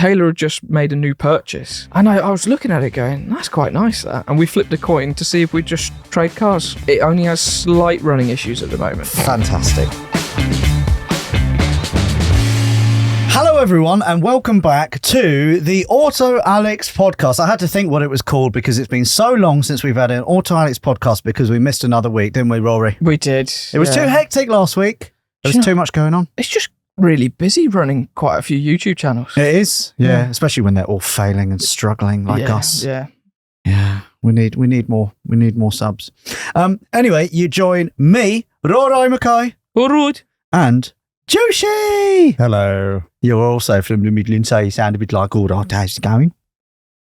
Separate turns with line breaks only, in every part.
Taylor had just made a new purchase. And I was looking at it going, that's quite nice, that. And we flipped a coin to see if we'd just trade cars. It only has slight running issues at the moment.
Fantastic. Hello everyone and welcome back to the Autoalex podcast. I had to think what it was called because it's been so long since we've had an Autoalex podcast because we missed another week, didn't we, Rory?
We did.
It was too hectic last week. There was too much going on.
It's just really busy running quite a few YouTube channels.
It is, yeah. Especially when they're all failing and struggling like us.
Yeah.
Yeah. We need more subs. Anyway, you join me, Rory Mackay.
All right.
And Joshi!
Hello.
You're also from the Midlands, so you sound a bit like all right, how's it going?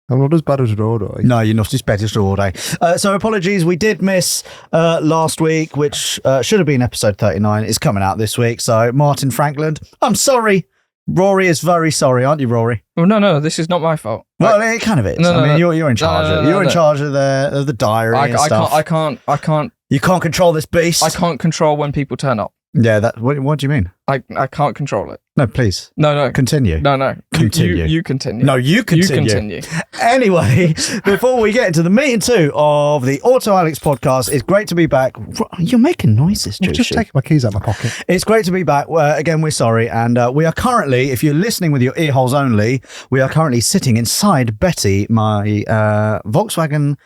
I'm not as bad as Rory.
No, you're not as bad as Rory. So apologies, we did miss last week, which should have been episode 39. It's coming out this week. So Martin Franklin, I'm sorry. Rory is very sorry, aren't you, Rory?
Well, no, this is not my fault.
Well, it kind of is. You're in charge. You're in charge of the diary and stuff.
I can't.
You can't control this beast.
I can't control when people turn up.
Yeah, what do you mean?
I can't control it.
No, please.
No.
Continue.
No.
Continue.
You continue.
No, you continue.
You continue.
Anyway, before we get into the meat and two of the Autoalex podcast, it's great to be back. You're making noises, Joshi.
I'm just taking my keys out of my pocket.
It's great to be back. Again, we're sorry. And we are currently, if you're listening with your ear holes only, we are currently sitting inside Betty, my Volkswagen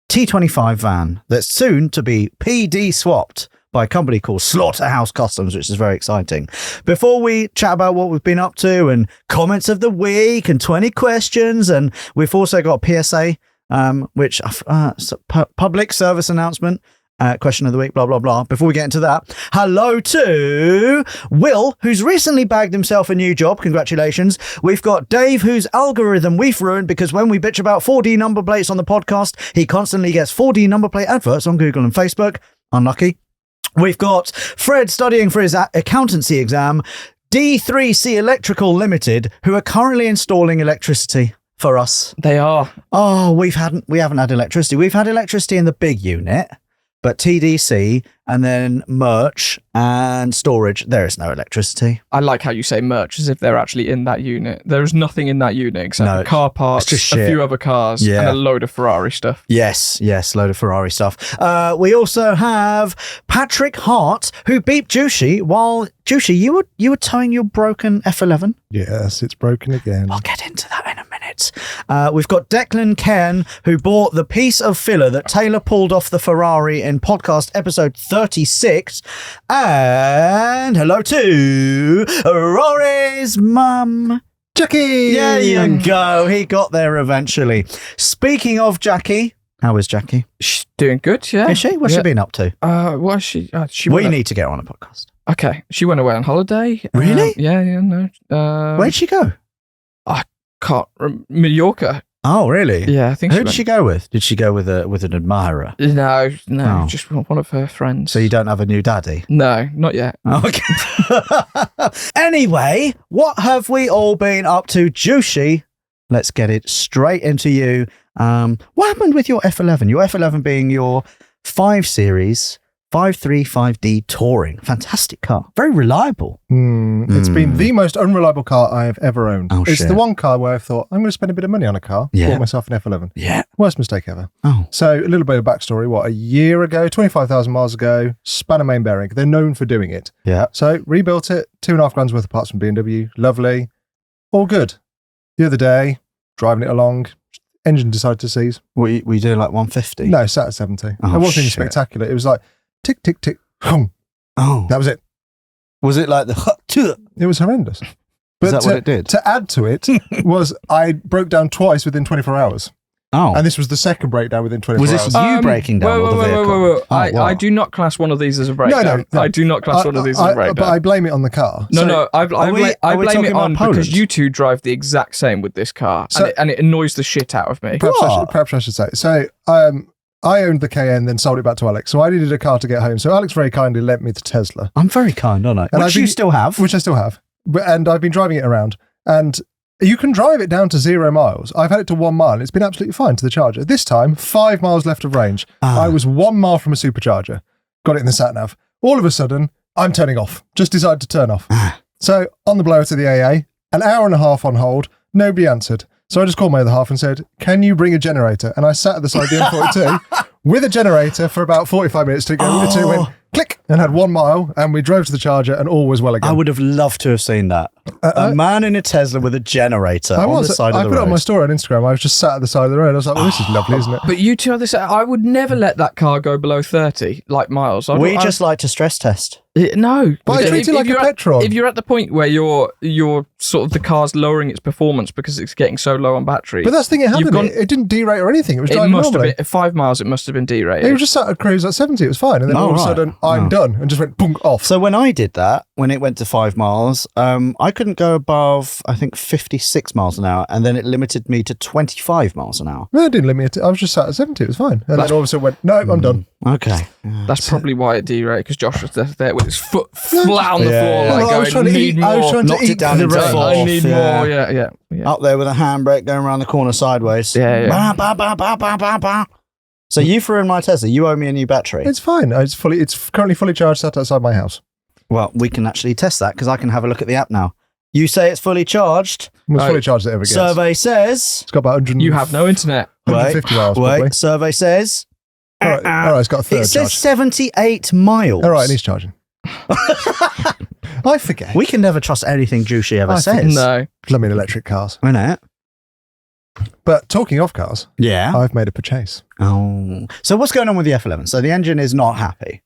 T25 van that's soon to be PD swapped by a company called Slaughterhouse Customs, which is very exciting. Before we chat about what we've been up to and comments of the week and 20 questions, and we've also got PSA, which public service announcement, question of the week, blah, blah, blah. Before we get into that, hello to Will, who's recently bagged himself a new job. Congratulations. We've got Dave, whose algorithm we've ruined because when we bitch about 4D number plates on the podcast, he constantly gets 4D number plate adverts on Google and Facebook. Unlucky. We've got Fred studying for his accountancy exam, D3C Electrical Limited, who are currently installing electricity for us.
They are.
Oh, we haven't had electricity. We've had electricity in the big unit, but TDC and then merch and storage, there is no electricity.
I like how you say merch as if they're actually in that unit. There is nothing in that unit except car parts, a few other cars, and a load of Ferrari stuff. Yes,
load of Ferrari stuff. We also have Patrick Hart, who beeped Joshi while, Joshi, you were towing your broken F11?
Yes, it's broken again.
I'll get into that in a minute. We've got Declan Ken, who bought the piece of filler that Taylor pulled off the Ferrari in podcast episode 36. And hello to Rory's mum,
Jackie!
There you go. He got there eventually. Speaking of Jackie, how is Jackie?
She's doing good, yeah.
Is she? What's she been up to?
Well, she
we need to get her on a podcast.
Okay. She went away on holiday.
Really?
No.
Where'd she go?
I can't Mallorca.
Oh, really?
Yeah, I think.
Who did she go with? Did she go with an admirer?
No, just one of her friends.
So you don't have a new daddy?
No, not yet.
Okay. Anyway, what have we all been up to, Joshi? Let's get it straight into you. What happened with your F11? Your F11 being your 5 Series 535D Touring. Fantastic car. Very reliable.
It's been the most unreliable car I have ever owned.
Oh,
it's the one car where I thought, I'm going to spend a bit of money on a car. Bought myself an F11.
Yeah.
Worst mistake ever.
Oh.
So a little bit of backstory. A year ago, 25,000 miles ago, spanner main bearing. They're known for doing it.
Yeah.
So rebuilt it, 2.5 grand's worth of parts from BMW. Lovely. All good. The other day, driving it along, engine decided to seize.
Were you doing like 150?
No, sat at 70. It wasn't even spectacular. It was like, tick, tick, tick, hung.
Oh.
That was it.
Was it like the...
It was horrendous. But
Is that what it did?
To add to it was I broke down twice within 24 hours.
Oh.
And this was the second breakdown within 24
hours.
hours.
Was this you breaking down or the vehicle?
Whoa. I do not class one of these as a breakdown. No. I do not class one of these as a breakdown.
But I blame it on the car.
No. I blame it on because you two drive the exact same with this car. So, and it annoys the shit out of me.
Perhaps I should say. So I owned the Cayenne, then sold it back to Alex. So I needed a car to get home. So Alex very kindly lent me the Tesla.
I'm very kind, aren't I? Which you still have.
Which I still have. And I've been driving it around. And you can drive it down to 0 miles. I've had it to 1 mile. And it's been absolutely fine to the charger. This time, 5 miles left of range. I was 1 mile from a supercharger. Got it in the sat-nav. All of a sudden, I'm turning off. Just decided to turn off. So on the blower to the AA, an hour and a half on hold. Nobody answered. So I just called my other half and said, can you bring a generator? And I sat at the side of the M42 with a generator for about 45 minutes to go. It went click and had 1 mile, and we drove to the charger and all was well again.
I would have loved to have seen that. A man in a Tesla with a generator on the side of the road.
I put it on my story on Instagram. I was just sat at the side of the road. I was like, well, this is lovely, isn't it?
But you two are this. I would never let that car go below 30, like miles.
We just like to stress test.
No.
But I treat it like a petrol.
If you're at the point where you're sort of the car's lowering its performance because it's getting so low on battery.
But that's the thing, it didn't derate or anything. It was driving normally.
5 miles, it must have been derated.
It was just sat at cruise at 70, it was fine. And then all of a sudden, I'm done. And just went boom, off.
So when I did that, when it went to 5 miles, I couldn't go above, I think, 56 miles an hour. And then it limited me to 25 miles an hour.
No, it didn't limit it. I was just sat at 70, it was fine. And then all of a sudden went, no, I'm done.
Okay.
That's probably why it derated, because Josh was there with his foot flat on the floor.
Like, I was trying to eat. I was trying to eat
down
the
into
road.
I need more. Yeah.
Up there with a handbrake going around the corner sideways.
Yeah.
Bah, bah, bah, bah, bah, bah, bah. So you threw in my Tesla. You owe me a new battery.
It's fine. It's currently fully charged, sat outside my house.
Well, we can actually test that because I can have a look at the app now. You say it's fully charged.
It's fully charged as it ever gets.
Survey says
It's got about 100.
You have no internet.
150 miles, probably.
Survey says
All right, it's got a third
it says
charge.
78 miles.
All right, and he's charging. I forget.
We can never trust anything Juicy ever says.
No.
Love me in electric cars.
Innit?
But talking of cars,
Yeah.
I've made a purchase.
Oh. So what's going on with the F11? So the engine is not happy.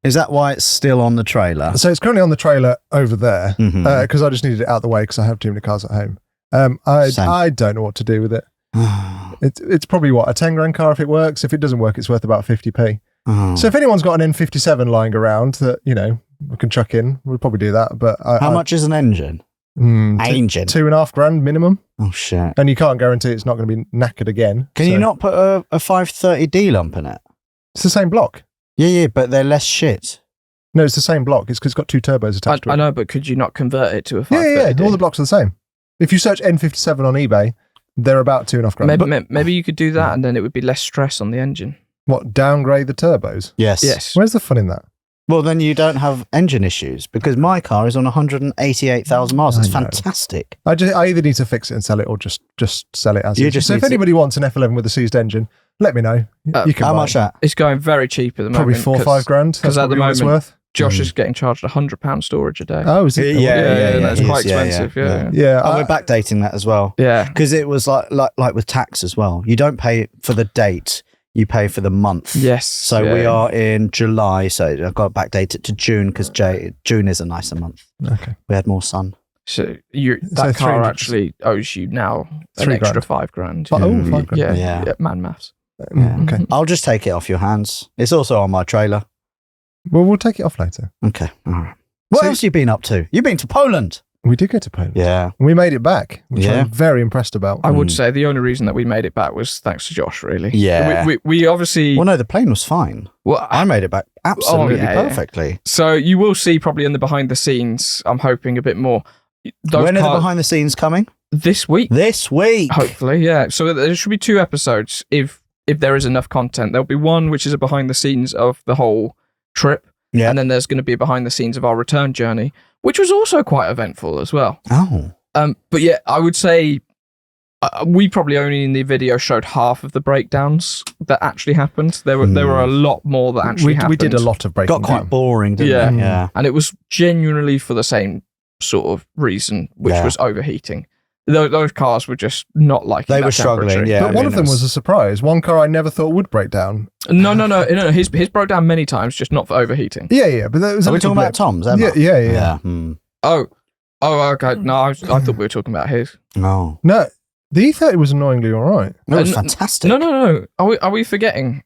Is that why it's still on the trailer?
So it's currently on the trailer over there
Mhm.
because I just needed it out of the way because I have too many cars at home.
Same.
I don't know what to do with it. It's probably a 10 grand car if it works. If it doesn't work, it's worth about 50p.
Oh.
So if anyone's got an N57 lying around that, we can chuck in, we'll probably do that. But
How much is an engine? Engine.
2.5 grand minimum.
Oh, shit.
And you can't guarantee it's not going to be knackered again.
Can you not put a 530D lump in it?
It's the same block.
Yeah, but they're less shit.
No, it's the same block. It's because it's got 2 turbos attached to it.
I know, but could you not convert it to a
Yeah.
530D?
All the blocks are the same. If you search N57 on eBay, they're about 2.5 grand.
Maybe you could do that, and then it would be less stress on the engine.
What, downgrade the turbos?
Yes.
Where's the fun in that?
Well, then you don't have engine issues because my car is on 188,000 miles. It's
I know.
fantastic.
I either need to fix it and sell it or just sell it as
You
is.
just
So
need
if
to-
anybody wants an F11 with a seized engine, let me know. You can
How
buy
much
it.
that?
It's going very cheap at the
Probably
moment.
4 or 5 grand.
Because
That's
at the
probably what it's
moment,
worth.
Josh is getting charged £100 storage a day.
Oh, is it?
Yeah,
that's
it
quite
is. Yeah,
expensive. Yeah.
Yeah.
Oh, we're backdating that as well.
Yeah.
Because it was like with tax as well. You don't pay for the date, you pay for the month.
Yes.
So we are in July, so I've got to backdate it to June because June is a nicer month.
Okay.
We had more sun.
So
So
that car
300
actually owes you now an
3
extra
grand.
£5 grand.
Oh, 5 grand.
Yeah. Man maths.
Yeah.
Okay.
I'll just take it off your hands. It's also on my trailer.
Well, we'll take it off later.
Okay. All right. What
So-
else have you been up to? You've been to Poland.
We did go to Poland.
Yeah.
We made it back, which
Yeah.
I'm very impressed about.
I would say the only reason that we made it back was thanks to Josh, really.
Yeah.
We obviously.
Well, no, the plane was fine.
Well,
I made it back absolutely
yeah.
perfectly.
So you will see probably in the behind the scenes, I'm hoping a bit more.
When are the behind the scenes coming?
This week.
This week.
Hopefully, yeah. So there should be 2 episodes if there is enough content. There'll be one which is a behind the scenes of the whole trip.
Yeah.
And then there's going to be a behind the scenes of our return journey, which was also quite eventful as well.
Oh.
But yeah, I would say we probably only in the video showed half of the breakdowns that actually happened. There were a lot more that actually happened.
We did a lot of breaking
Got quite
down.
boring, didn't
Yeah.
it? Yeah.
And it was genuinely for the same sort of reason, which
Yeah.
was overheating. Those cars were just not liking
They
that
were struggling,
temperature.
yeah.
But one of them was a surprise. One car I never thought would break down.
No. His broke down many times, just not for overheating.
Yeah. But that was
Are
a
we
little
talking about
blip.
Tom's, Emma?
Yeah.
Oh, okay. No, I thought we were talking about his.
No.
No, the E30 was annoyingly all right.
It was
Uh,
fantastic.
No. Are we forgetting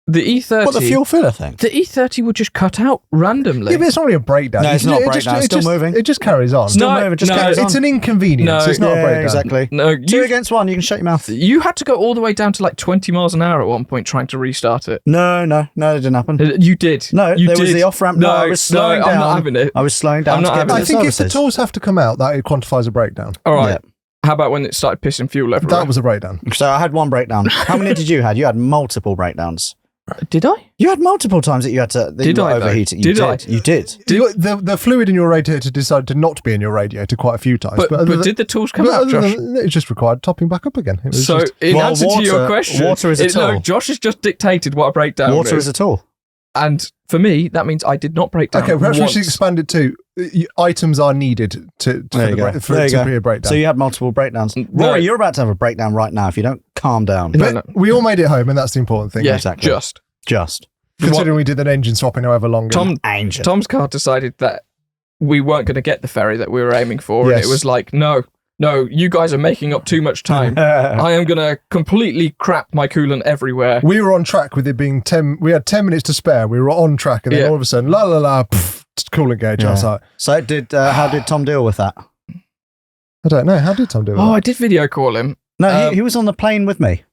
the E30?
What, the fuel filler thing?
The E30 would just cut out randomly.
Yeah, but it's not really a breakdown.
No, it's not a breakdown. It's still moving.
It just carries on.
Still moving, just carries on.
It's an inconvenience.
No,
It's not a
Yeah,
breakdown.
exactly.
No,
2 against 1, you can shut your mouth.
you had to go all the way down to like 20 miles an hour at one point trying to restart it.
No, it didn't happen.
You did.
No,
you
there
did.
was the off-ramp. No, I was slowing down.
I'm not having it.
I was slowing down
I'm
to
not
get
having
to
it.
the
I think if the
services.
tools have to come out, that it quantifies a breakdown.
All right.
Yeah.
How about when it started pissing fuel everywhere?
That was a breakdown.
So I had one breakdown. How many did you have? You had multiple breakdowns.
Did I?
You had multiple times that you had to. That
Did
you were
I, though?
overheating.
Did I?
You did.
The fluid in your radiator decided to not be in your radiator quite a few times.
But did the tools come out, Josh?
It just required topping back up again. It was
So,
just,
in answer to your question,
water is a tool.
No, Josh has just dictated what a breakdown
Water is a tool.
And for me, that means I did not break down.
okay, perhaps we should
once.
expand it to items are needed for a breakdown.
So you had multiple breakdowns.
No.
Rory, you're about to have a breakdown right now if you don't calm down.
But we all made it home, and that's the important thing.
Yeah,
Exactly.
just.
Considering we did an engine swapping however long.
Tom's car decided that we weren't going to get the ferry that we were aiming for, and
Yes.
it was like, no, you guys are making up too much time. I am going to completely crap my coolant everywhere.
We were on track with it being 10. We had 10 minutes to spare. We were on track, and then all of a sudden, coolant gauge. I was like,
So how did Tom deal with that?
I don't know. How did Tom do it?
I did video call him.
No, he was on the plane with me.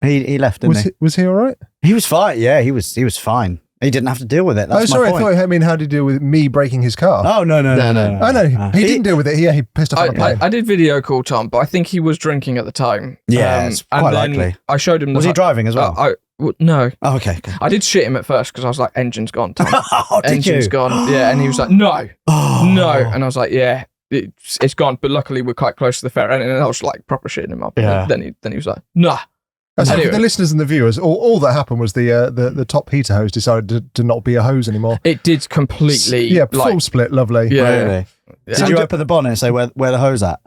He left, didn't he?
Was he all right?
He was fine. Yeah, he was fine. He didn't have to deal with it. That's
sorry.
my point.
I thought, how did he deal with me breaking his car?
Oh, no.
I know. He didn't deal with it. He pissed off on the plane.
I did video call Tom, but I think he was drinking at the time.
Yeah, it's quite likely.
I showed him.
Was he driving as well?
No.
Oh, okay.
I did shit him at first because I was like, "Engine's gone, Tom.
Oh, did
Engine's
you?
gone." Yeah, and he was like, "No,
Oh.
no," and I was like, "Yeah, it's gone." But luckily, we're quite close to the ferry, and I was like proper shitting him up.
Yeah.
And then he was like, "Nah."
So
Anyway.
for the listeners and the viewers, all that happened was the top heater hose decided to not be a hose anymore.
It did completely.
Yeah, full split, lovely.
Yeah.
Really?
Yeah.
Did you open the bonnet and say where the hose at?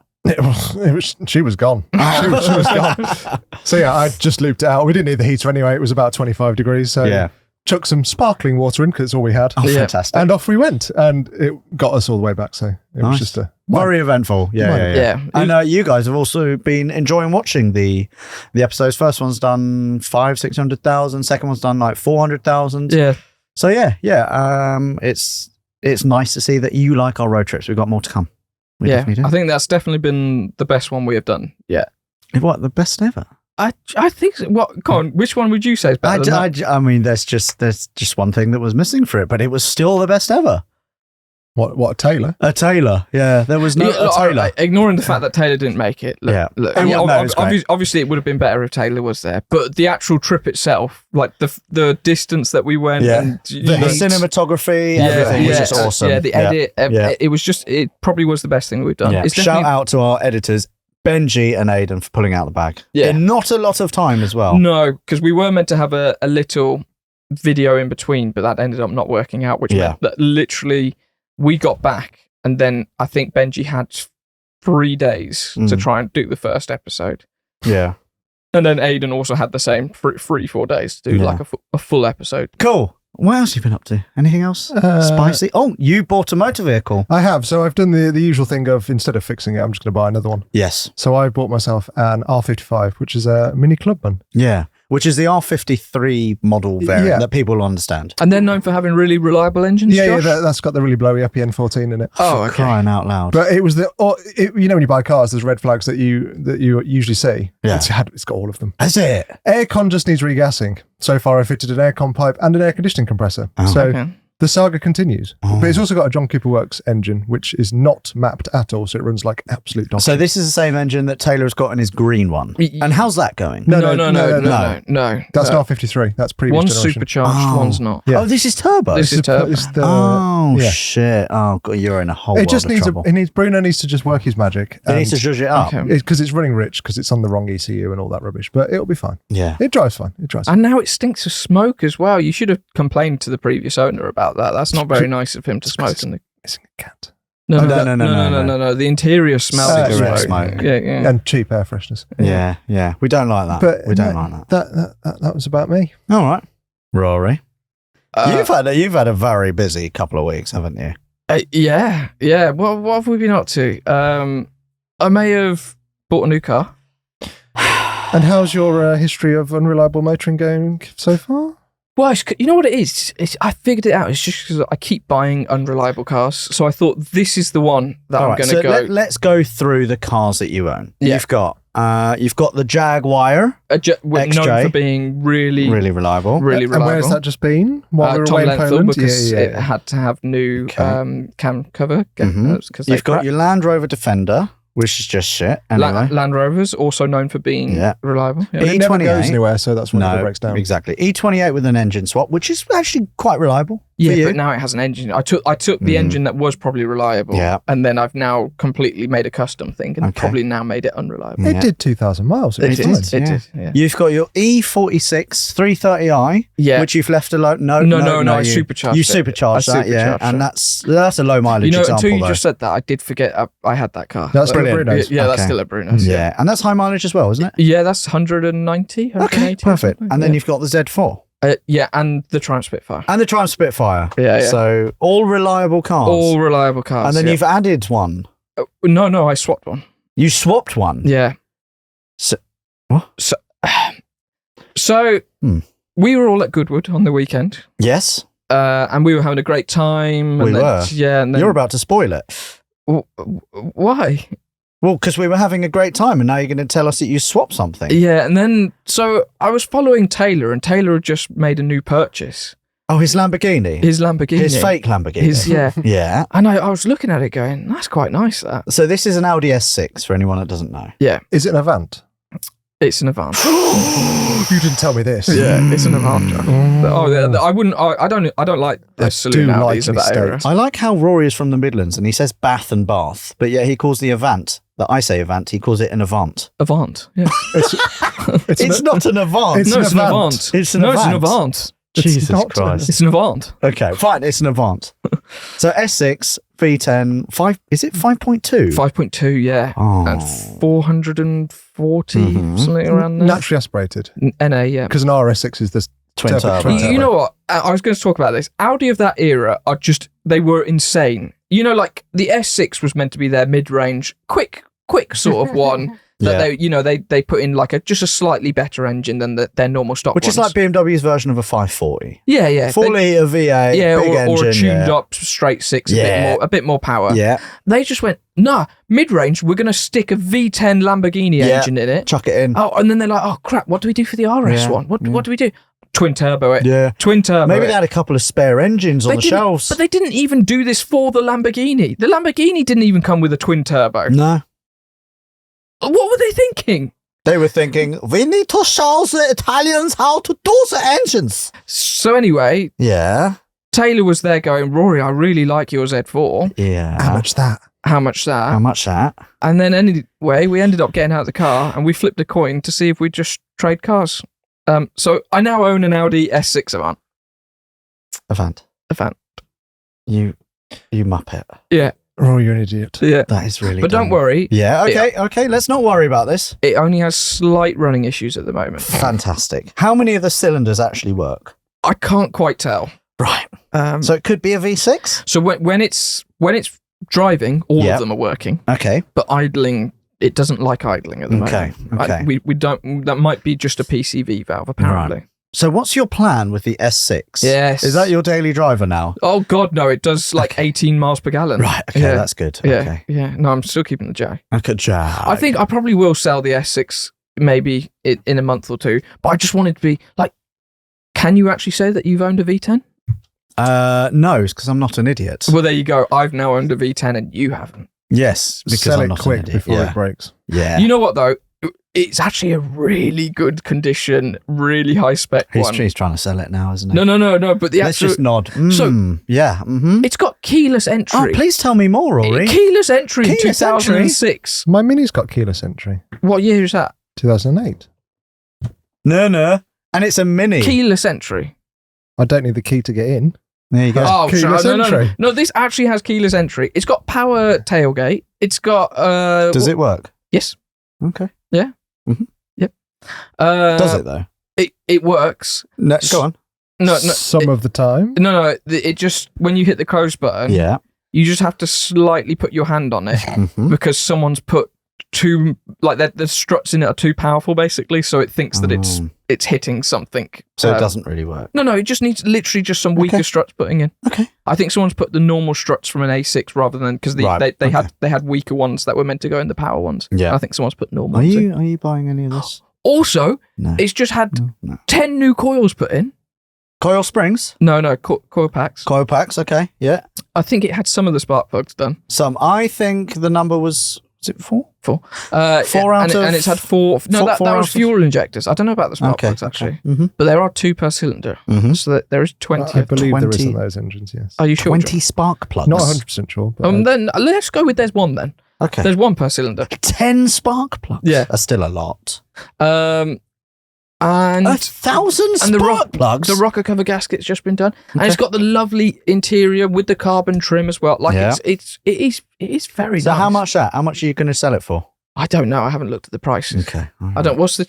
She was gone. She was gone. So yeah, I just looped it out. We didn't need the heater anyway. It was about 25 degrees. So
Yeah.
chucked some sparkling water in because it's all we had.
Oh,
Yeah.
fantastic.
And off we went. And it got us all the way back. So it was just a...
Very eventful. Yeah.
Yeah.
And you guys have also been enjoying watching the episodes. First one's done 600,000. Second one's done like 400,000.
Yeah.
So it's nice to see that you like our road trips. We've got more to come. We
Yeah.
definitely do.
I think that's definitely been the best one we have done. Yeah.
What, the best ever?
I think so. What? Come on. Which one would you say is better than that?
I mean, there's just one thing that was missing for it, but it was still the best ever.
What, a Taylor?
A Taylor, yeah. There was no
Look,
Taylor.
ignoring the fact that Taylor didn't make it. Look,
Everyone knows, great.
obviously, it would have been better if Taylor was there. But the actual trip itself, like the distance that we went, and
the cinematography, everything was just awesome.
Yeah, the edit, it was just. It probably was the best thing we've done.
Yeah.
It's
Shout out to our editors, Benji and Aidan, for pulling out the bag.
Yeah.
In not a lot of time as well.
No, because we were meant to have a little video in between, but that ended up not working out. Which meant that literally we got back. And then I think Benji had 3 days to try and do the first episode.
Yeah.
And then Aidan also had the same 3-4 days to do like a full episode.
Cool. What else have you been up to? Anything else spicy? Oh, you bought a motor vehicle.
I have. So I've done the usual thing of instead of fixing it, I'm just going to buy another one.
Yes.
So I bought myself an R55, which is a mini clubman.
Yeah. Which is the R53 model variant that people will understand.
And they're known for having really reliable engines, Josh?
That's got the really blowy EPN14 in it.
Oh, okay.
Crying out loud.
But it was when you buy cars, there's red flags that you usually see.
Yeah.
It's got all of them.
That's it.
Aircon just needs regassing. So far, I fitted an aircon pipe and an air conditioning compressor.
Oh.
So
Okay.
the saga continues. But it's also got a John Cooper Works engine, which is not mapped at all. So it runs like absolute dog.
So this is the same engine that Taylor's got in his green one. And how's that going?
No.
That's not 53. That's previous
One's
generation.
supercharged, one's not.
Yeah.
Oh, this is turbo.
This is turbo.
It's the-
Oh,
yeah.
shit. Oh, God, you're in a whole
It
world
just
of
needs
trouble.
Bruno needs to just work his magic.
He needs to zhuzh it up.
Okay.
Because it's running rich, because it's on the wrong ECU and all that rubbish. But it'll be fine.
Yeah.
It drives fine.
And now it stinks of smoke as well. You should have complained to the previous owner about that. That's not very nice of him to smoke.
It's a cat.
No. The interior smells like
Cigarette
smoke.
smoke.
Yeah.
And cheap air fresheners.
Yeah. We don't like that.
But
we don't like that.
That was about me.
All right. Rory.
Uh,
You've had a very busy couple of weeks, haven't you?
Yeah. What have we been up to? I may have bought a new car.
And how's your history of unreliable motoring going so far?
Well, you know what it is? I figured it out. It's just because I keep buying unreliable cars. So I thought this is the one that I'm going to go.
Let's go through the cars that you own.
Yeah.
You've got the Jaguar,
Known for being really
reliable.
And
reliable.
where has that just been? While we were
Tom
away in
Lenthal,
Poland?
because it had to have new cam cover.
Mhm.
Because
You've got your Land Rover Defender, which is just shit. Anyway.
Land Rovers, also known for being reliable. Yeah.
It never
E28
goes anywhere, so that's when it breaks down.
Exactly. E28 with an engine swap, which is actually quite reliable.
Yeah, but now it has an engine. I took the engine that was probably reliable, and then I've now completely made a custom thing, and probably now made it unreliable.
It did 2,000 miles.
It did. Yeah.
You've got your E46 330i, which you've left alone. No,
I supercharged it.
You supercharged that, and that's a low mileage example.
Until you just said that, I did forget I had that car.
That's still a Bruno's.
Yeah, that's still a Bruno's.
Yeah, and that's high mileage as well, isn't it?
Yeah, that's 190, 180.
Okay, perfect. And then you've got the Z4.
And the Triumph Spitfire.
Yeah. So all reliable cars. And then you've added one.
No, I swapped one.
You swapped one?
Yeah.
So, what?
So we were all at Goodwood on the weekend.
Yes.
And we were having a great time.
We were.
Yeah. And then,
you're about to spoil it.
Why?
Well, because we were having a great time, and now you're going to tell us that you swapped something.
Yeah, and then, so I was following Taylor, and Taylor had just made a new purchase.
Oh, his Lamborghini?
His fake
Lamborghini?
Yeah. And I was looking at it going, that's quite nice, that.
So this is an Audi S6, for anyone that doesn't know.
Yeah.
Is it an Avant?
It's an Avant.
You didn't tell me this.
Yeah, it's an Avant. I don't like the saloon Audis of that era.
I like how Rory is from the Midlands, and he says Bath and Bath, but yet he calls the Avant, that I say Avant, he calls it an Avant.
Avant, yeah.
It's not an Avant.
It's an Avant.
It's an Avant. Jesus Christ.
It's an Avant.
Okay, fine, it's an Avant. So S6, V10, 5, is it 5.2?
5.2, yeah.
Oh.
And 440, something around there.
Naturally aspirated.
NA, yeah.
Because an RS6 is this
twin turbo.
You know what? I was going to talk about this. Audi of that era are just, they were insane. You know, like the S6 was meant to be their mid-range, quick sort of one. That they put in like just a slightly better engine than their normal stock
Which
ones.
is like BMW's version of a 540.
Yeah.
4 litre V8, big engine.
Or a tuned up straight six, a bit more power.
Yeah.
They just went, nah, mid-range, we're going to stick a V10 Lamborghini engine in it.
Chuck it in.
Oh, and then they're like, oh crap, what do we do for the RS one? What do we do? Twin turbo it.
Yeah.
Twin turbo.
Maybe they had a couple of spare engines on the shelves.
But they didn't even do this for the Lamborghini. The Lamborghini didn't even come with a twin turbo.
No.
What were they thinking?
They were thinking, we need to show the Italians how to do the engines.
So anyway, Taylor was there going, Rory, I really like your Z4.
Yeah.
How much that?
And then anyway, we ended up getting out of the car and we flipped a coin to see if we'd just trade cars. So I now own an Audi S6 Avant.
You muppet.
Yeah.
Oh, you're an idiot.
Yeah.
That is really
But
dumb.
don't worry.
Yeah, okay, let's not worry about this.
It only has slight running issues at the moment.
Fantastic. How many of the cylinders actually work?
I can't quite tell.
Right. So it could be a V6?
So when it's driving, all of them are working.
Okay.
But idling, it doesn't like idling at the moment.
Okay.
We don't, that might be just a PCV valve, apparently.
Right. So what's your plan with the S6?
Yes.
Is that your daily driver now?
Oh, God, no. It does like 18 miles per gallon.
Right. Okay, that's good.
Yeah.
Okay.
Yeah. No, I'm still keeping the J.
Okay, Jack.
I think I probably will sell the S6 maybe in a month or two. But I just wanted to be like, can you actually say that you've owned a V10?
No, because I'm not an idiot.
Well, there you go. I've now owned a V10 and you haven't.
Yes, because
Sell
I'm
it
not
quick
an idiot.
before it breaks.
Yeah.
You know what, though? It's actually a really good condition, really high spec one.
He's trying to sell it now, isn't he?
No. But the
Let's just nod.
It's got keyless entry.
Oh, please tell me more, Rory.
Keyless entry, 2006.
My Mini's got keyless entry.
What year is that?
2008.
No. And it's a Mini.
Keyless entry.
I don't need the key to get in.
There you go.
Oh,
keyless entry.
No, this actually has keyless entry. It's got power tailgate. It's got...
Does it work?
Yes.
Okay.
Yeah.
Mm-hmm.
Yep.
Does it, though?
It works.
No, go on.
No. Some of the time?
No. It just... When you hit the close button...
Yeah.
You just have to slightly put your hand on it because someone's put too... Like, the struts in it are too powerful, basically, so it thinks that it's hitting something.
So it doesn't really work?
No, it just needs literally just some weaker struts putting in.
Okay.
I think someone's put the normal struts from an A6 rather than... Because they had weaker ones that were meant to go in the power ones.
Yeah.
I think someone's put normal
Are you buying any of this?
Also, it's just had 10 new coils put in.
Coil springs?
No, coil packs.
Coil packs, okay, yeah.
I think it had some of the spark plugs done.
I think the number was Is it 4?
4.
4 out of...
And it's had 4... No, that was fuel injectors. I don't know about the spark plugs, actually.
Mm-hmm.
But there are 2 per cylinder.
Mm-hmm.
So that there is 20.
I believe
20.
there is on those engines, yes.
Are you sure?
20 spark plugs?
Not 100% sure. But
Then let's go with there's 1 then.
Okay.
There's 1 per cylinder.
10 spark plugs?
Yeah.
That's still a lot.
And
1,000 spark plugs?
The rocker cover gasket's just been done.
Okay.
And it's got the lovely interior with the carbon trim as well. Like
Yeah.
it is very
So
nice.
how much that? How much are you going to sell it for?
I don't know. I haven't looked at the prices.
Okay.
I don't. What's the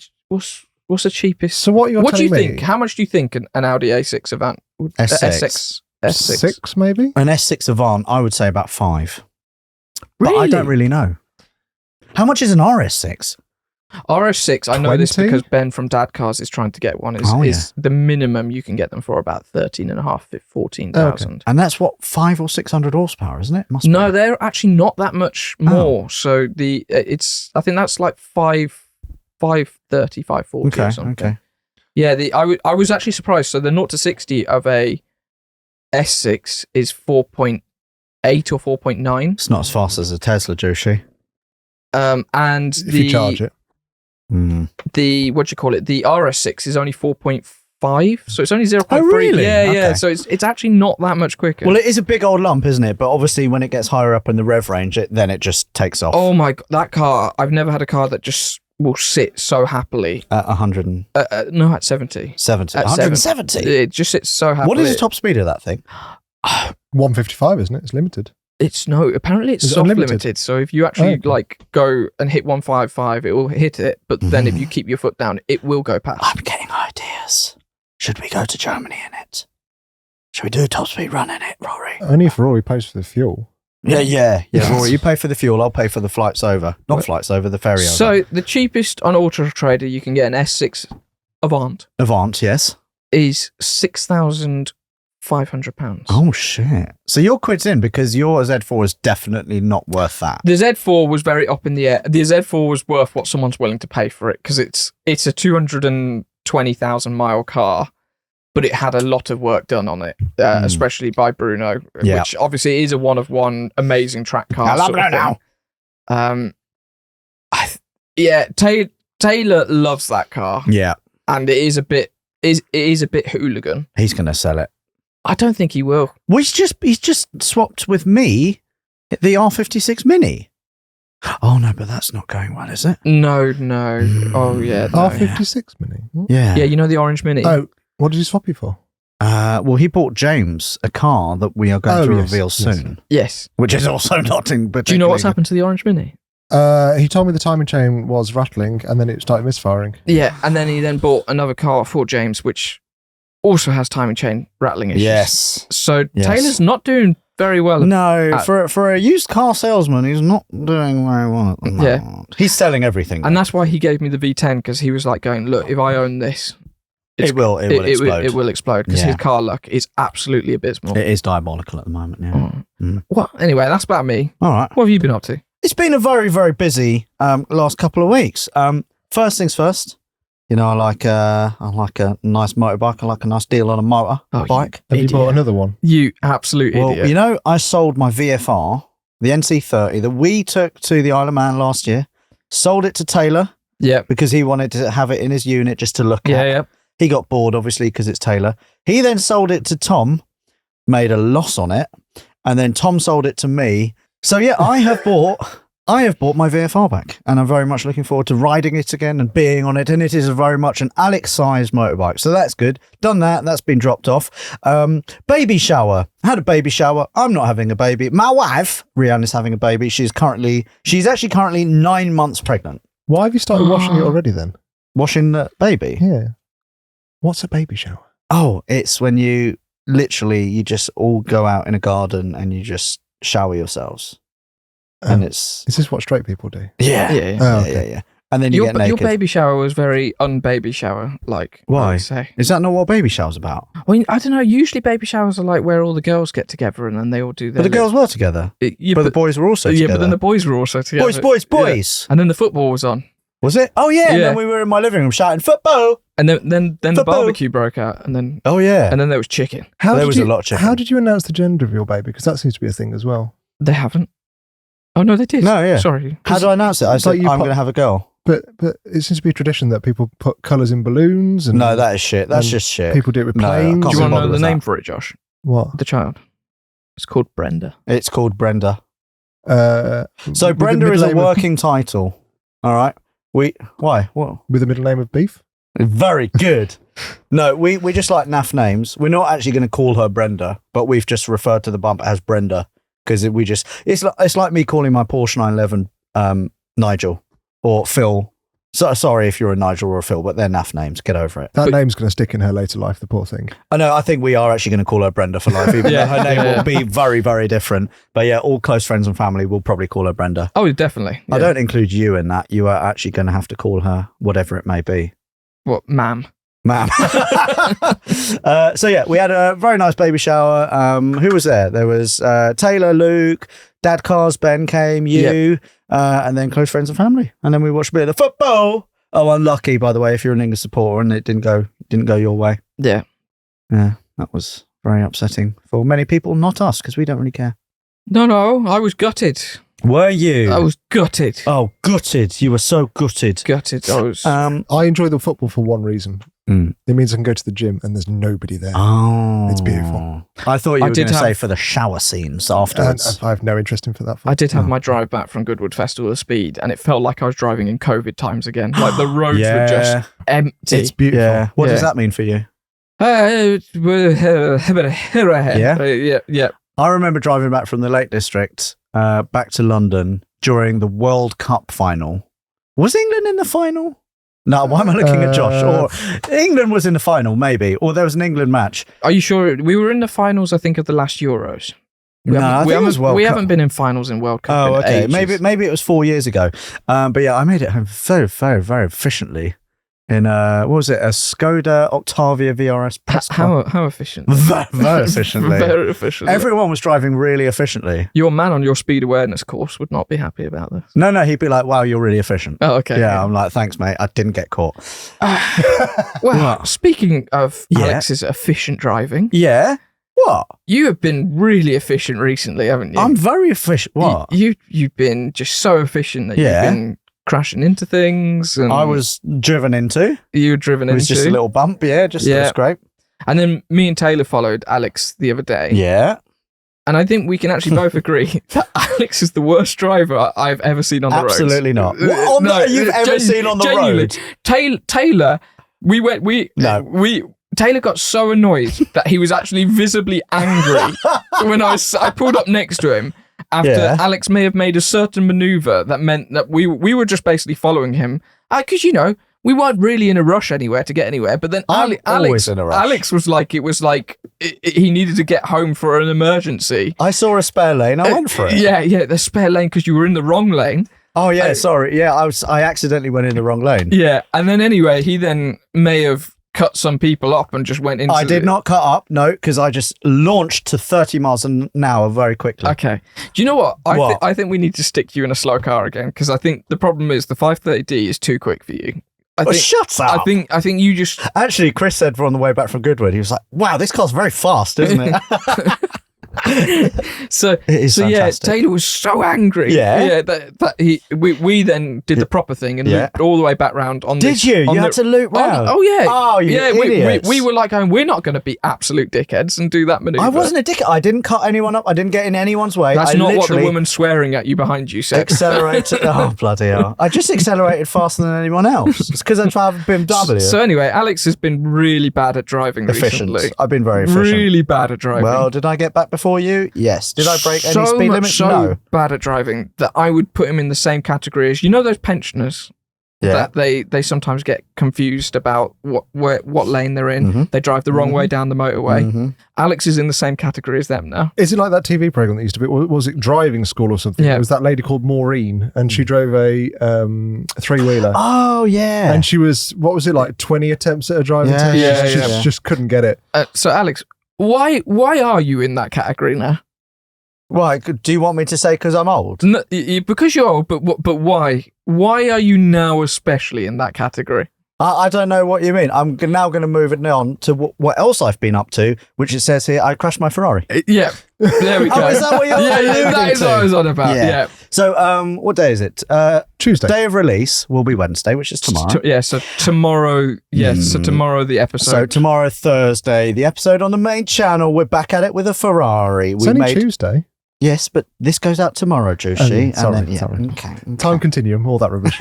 cheapest?
So what you're
What do you
telling me-
think? How much do you think an Audi A6 Avant?
S6.
S6.
6 maybe?
An S6 Avant, I would say about 5.
Really?
But I don't really know. How much is an RS6?
RS6, I know this
20?
because Ben from Dad Cars is trying to get one. Is the minimum you can get them for about 13.5, 14,000.
And that's what, 500 or 600 horsepower, isn't it? Must
No,
be.
they're actually not that much more. So I think that's like 530, 540 or something.
Okay.
Yeah, I was actually surprised. So the 0 to 60 of a S6 is 4.8 or 4.9.
It's not as fast as a Tesla, Joshi.
And
If you charge it.
the what do you call it? The RS6 is only 4.5, so it's only 0.3.
Oh, really?
Yeah, yeah.
Okay.
So it's actually not that much quicker.
Well, it is a big old lump, isn't it? But obviously, when it gets higher up in the rev range, then it just takes off.
Oh my god, that car! I've never had a car that just will sit so happily.
At 170.
No, at 70.
170.
It just sits so happily.
What is the top speed of that thing?
155, isn't it? It's limited.
Apparently it's
Is it
soft
unlimited?
limited. So if you actually go and hit 155, it will hit it. But then if you keep your foot down, it will go past.
I'm getting ideas. Should we go to Germany in it? Should we do a top speed run in it, Rory?
Only if Rory pays for the fuel.
Yeah. Rory, you pay for the fuel, I'll pay for the flights over. Not flights over, the ferry over.
So the cheapest on Auto Trader you can get an S6 Avant
Avant, yes.
is £6,500.
Oh, shit. So your quid's in because your Z4 is definitely not worth that.
The Z4 was very up in the air. The Z4 was worth what someone's willing to pay for it because it's a 220,000 mile car, but it had a lot of work done on it, especially by Bruno, which obviously is a one-of-one amazing track car.
I love it now.
Taylor loves that car.
Yeah.
And it is a bit hooligan.
He's going to sell it.
I don't think he will.
Well, he's just swapped with me the R56 Mini. Oh, no, but that's not going well, is it?
No. Oh, yeah. No.
R56 Mini?
Yeah.
Yeah, you know the orange Mini?
Oh, what did you swap you for?
Well, he bought James a car that we are going to reveal soon.
Yes.
Which is also not in particular.
Do you know what's happened to the orange Mini?
He told me the timing chain was rattling and then it started misfiring.
Yeah, and then he bought another car for James, which also has timing chain rattling issues.
Yes.
So Taylor's not doing very well.
No, for a used car salesman, he's not doing very well at the moment.
Yeah.
He's selling everything.
And that's why he gave me the V10, because he was like going, look, if I own this,
it will explode.
It will explode, because his car luck is absolutely abysmal.
It is diabolical at the moment, yeah.
Well, anyway, that's about me.
All right.
What have you been up to?
It's been a very, very busy last couple of weeks. First things first, I like a nice motorbike. I like a nice deal on a motorbike.
Have you bought another one?
You absolute idiot.
Well, I sold my VFR, the NC30, that we took to the Isle of Man last year, sold it to Taylor.
Yeah.
Because he wanted to have it in his unit just to look at.
Yeah.
He got bored, obviously, because it's Taylor. He then sold it to Tom, made a loss on it, and then Tom sold it to me. So yeah, I have bought my VFR back, and I'm very much looking forward to riding it again and being on it. And it is very much an Alex-sized motorbike, so that's good. Done that. That's been dropped off. Baby shower. Had a baby shower. I'm not having a baby. My wife, Rianne, is having a baby. She's actually currently 9 months pregnant.
Why have you started washing it already then?
Washing the baby.
Yeah. What's a baby shower?
Oh, it's when you just all go out in a garden and you just shower yourselves. And
Is this what straight people do?
Yeah. Yeah. And then you get naked.
Your baby shower was very un-baby shower, like.
Why?
I would say.
Is that not what baby shower's about?
Well, I don't know. Usually baby showers are like where all the girls get together and then they all do their...
But the girls were together.
but
the boys were also together.
Yeah, but then the boys were also together.
Boys.
Yeah. And then the football was on.
Was it? Oh, yeah. And then we were in my living room shouting, football!
And then the barbecue broke out. And then...
Oh, yeah.
And then there was chicken.
There was a lot of chicken.
How did you announce the gender of your baby? Because that seems to be a thing as well.
They haven't. Oh no, they did.
No, yeah.
Sorry.
How do I announce it? I said,
like you
I'm
pop-
going to have a girl.
But it seems to be a tradition that people put colours in balloons. And
No, that is shit. That's just shit.
people do it with
No, I
planes.
can't
Do you
be
want to
bothered
know the
with
name
that.
for it, Josh?
What?
The child. It's called Brenda.
It's called Brenda.
So
So Brenda is a working title. All right. Why? What?
with a middle name of Beef.
Very good. No, we just like naff names. We're not actually going to call her Brenda, but we've just referred to the bump as Brenda because it's like me calling my Porsche 911 Nigel or Phil. So sorry if you're a Nigel or a Phil, but they're naff names. Get over it.
That name's going to stick in her later life. The poor thing.
I know. I think we are actually going to call her Brenda for life, even though her name will be very, very different. But yeah, all close friends and family will probably call her Brenda.
Oh, definitely.
I don't include you in that. You are actually going to have to call her whatever it may be.
What, ma'am?
Ma'am. So yeah, we had a very nice baby shower. Who was there? There was Taylor, Luke, Dad Cars, Ben came, you, and then close friends and family. And then we watched a bit of the football. Oh, unlucky, by the way, if you're an England supporter and it didn't go your way.
Yeah.
Yeah, that was very upsetting for many people, not us, because we don't really care.
No, I was gutted.
Were you?
I was gutted.
Oh, gutted. You were so gutted.
Gutted. I was.
I enjoy the football for one reason. It means I can go to the gym and there's nobody there.
Oh.
It's beautiful.
I thought you were going to say for the shower scenes afterwards.
I have no interest in for that.
I did have my drive back from Goodwood Festival of Speed, and it felt like I was driving in COVID times again. Like the roads were just empty.
It's beautiful.
Yeah. What does that mean for you?
Yeah.
I remember driving back from the Lake District back to London during the World Cup final. Was England in the final? No, why am I looking at Josh? Or England was in the final, maybe. Or there was an England match.
Are you sure? We were in the finals, I think, of the last Euros. We haven't been in finals in World Cup.
Oh,
in
okay.
ages.
Maybe it was 4 years ago. But yeah, I made it home very, very, very efficiently. In what was it? A Skoda Octavia VRS press car.
How efficient?
Very efficiently.
Very efficiently.
Everyone was driving really efficiently.
Your man on your speed awareness course would not be happy about this.
No, he'd be like, "Wow, you're really efficient."
Oh, okay.
Yeah, I'm like, "Thanks, mate. I didn't get caught."
Well, speaking of Alex's efficient driving,
yeah. What?
You have been really efficient recently, haven't you?
I'm very efficient. What?
You've been just so efficient that you've been crashing into things. And
I was driven into.
You were driven into.
It was just a little bump, just a scrape.
And then me and Taylor followed Alex the other day.
Yeah.
And I think we can actually both agree that Alex is the worst driver I've ever seen on the road.
Absolutely not. What you've ever seen on the road?
Taylor, Taylor got so annoyed that he was actually visibly angry when I pulled up next to him after Alex may have made a certain maneuver that meant that we were just basically following him. Because, we weren't really in a rush anywhere to get anywhere. But then Alex was like, he needed to get home for an emergency.
I saw a spare lane. I went for it.
Yeah, the spare lane because you were in the wrong lane.
Oh, yeah, sorry. Yeah, I accidentally went in the wrong lane.
Yeah, and then anyway, he then may have cut some people up and just went into...
I did not cut up, no, because I just launched to 30 miles an hour very quickly.
Okay. Do you know what? I think we need to stick you in a slow car again, because I think the problem is the 530D is too quick for you.
Shut up.
I think you just...
Actually, Chris said on the way back from Goodwood, he was like, wow, this car's very fast, isn't it?
So yeah, Taylor was so angry.
Yeah,
that we then did the proper thing and looped all the way back round on.
Did you? You had to loop round.
Oh yeah.
Oh, you idiots.
We were like, we're not going to be absolute dickheads and do that maneuver.
I wasn't a dickhead. I didn't cut anyone up. I didn't get in anyone's way.
That's not what the woman swearing at you behind you said.
Accelerated. Oh bloody hell! I just accelerated faster than anyone else. It's because I drive a BMW.
So anyway, Alex has been really bad at driving recently.
I've been very efficient.
Really bad at driving.
Well, did I get back before you? Yes. Did I break any speed limits?
So bad at driving that I would put him in the same category as, those pensioners that they sometimes get confused about what lane they're in. Mm-hmm. They drive the wrong way down the motorway. Mm-hmm. Alex is in the same category as them now.
Is it like that TV program that used to be? Was it Driving School or something?
Yeah.
It was that lady called Maureen, and she drove a three-wheeler.
Oh yeah.
And she was, what was it, like 20 attempts at a driving test? She just couldn't get it.
So Alex, why are you in that category now?
Why? Do you want me to say because I'm old?
No, because you're old, but why? Why are you now especially in that category?
I don't know what you mean. I'm now going to move it on to what else I've been up to, which it says here, I crashed my Ferrari.
Yeah, there we go.
Oh, is that what you're
that is what I was on about, yeah.
So, what day is it?
Tuesday.
Day of release will be Wednesday, which is tomorrow.
So tomorrow, so tomorrow the episode.
So tomorrow, Thursday, the episode on the main channel. We're back at it with a Ferrari.
It's only Tuesday.
Yes, but this goes out tomorrow, Joshi.
Sorry. Okay. Time continuum, all that rubbish.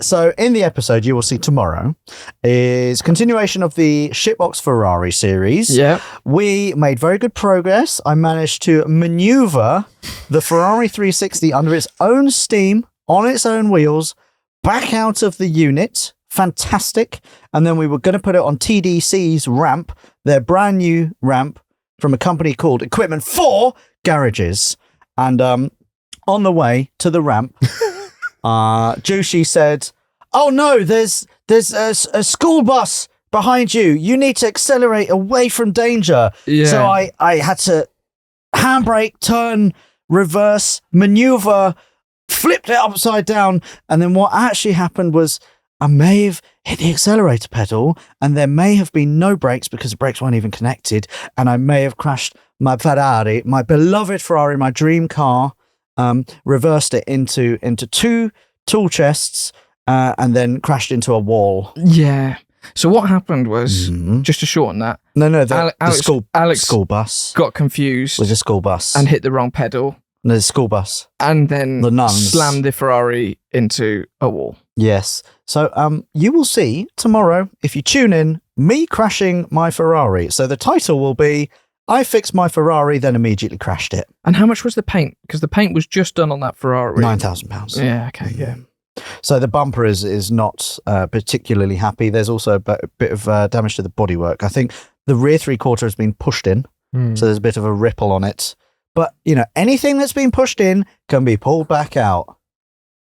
So in the episode you will see tomorrow is continuation of the Shitbox Ferrari series.
Yeah.
We made very good progress. I managed to maneuver the Ferrari 360 under its own steam, on its own wheels, back out of the unit. Fantastic. And then we were going to put it on TDC's ramp, their brand new ramp from a company called Equipment for Garages. And on the way to the ramp, Joshi said, "Oh no, there's a school bus behind you. You need to accelerate away from danger."
Yeah.
So I had to handbrake, turn, reverse, maneuver, flipped it upside down. And then what actually happened was I may have hit the accelerator pedal and there may have been no brakes because the brakes weren't even connected. And I may have crashed my Ferrari, my beloved Ferrari, my dream car, reversed it into two tool chests and then crashed into a wall.
Yeah. So what happened was, just to shorten that.
The school bus
got confused.
Was a school bus.
And hit the wrong pedal.
And the school bus.
And then
the nuns
slammed the Ferrari into a wall.
Yes. So you will see tomorrow, if you tune in, me crashing my Ferrari. So the title will be, I fixed my Ferrari, then immediately crashed it.
And how much was the paint? Because the paint was just done on that Ferrari.
£9,000.
Yeah, okay, yeah.
So the bumper is not particularly happy. There's also a bit of damage to the bodywork. I think the rear three-quarter has been pushed in, so there's a bit of a ripple on it. But, anything that's been pushed in can be pulled back out.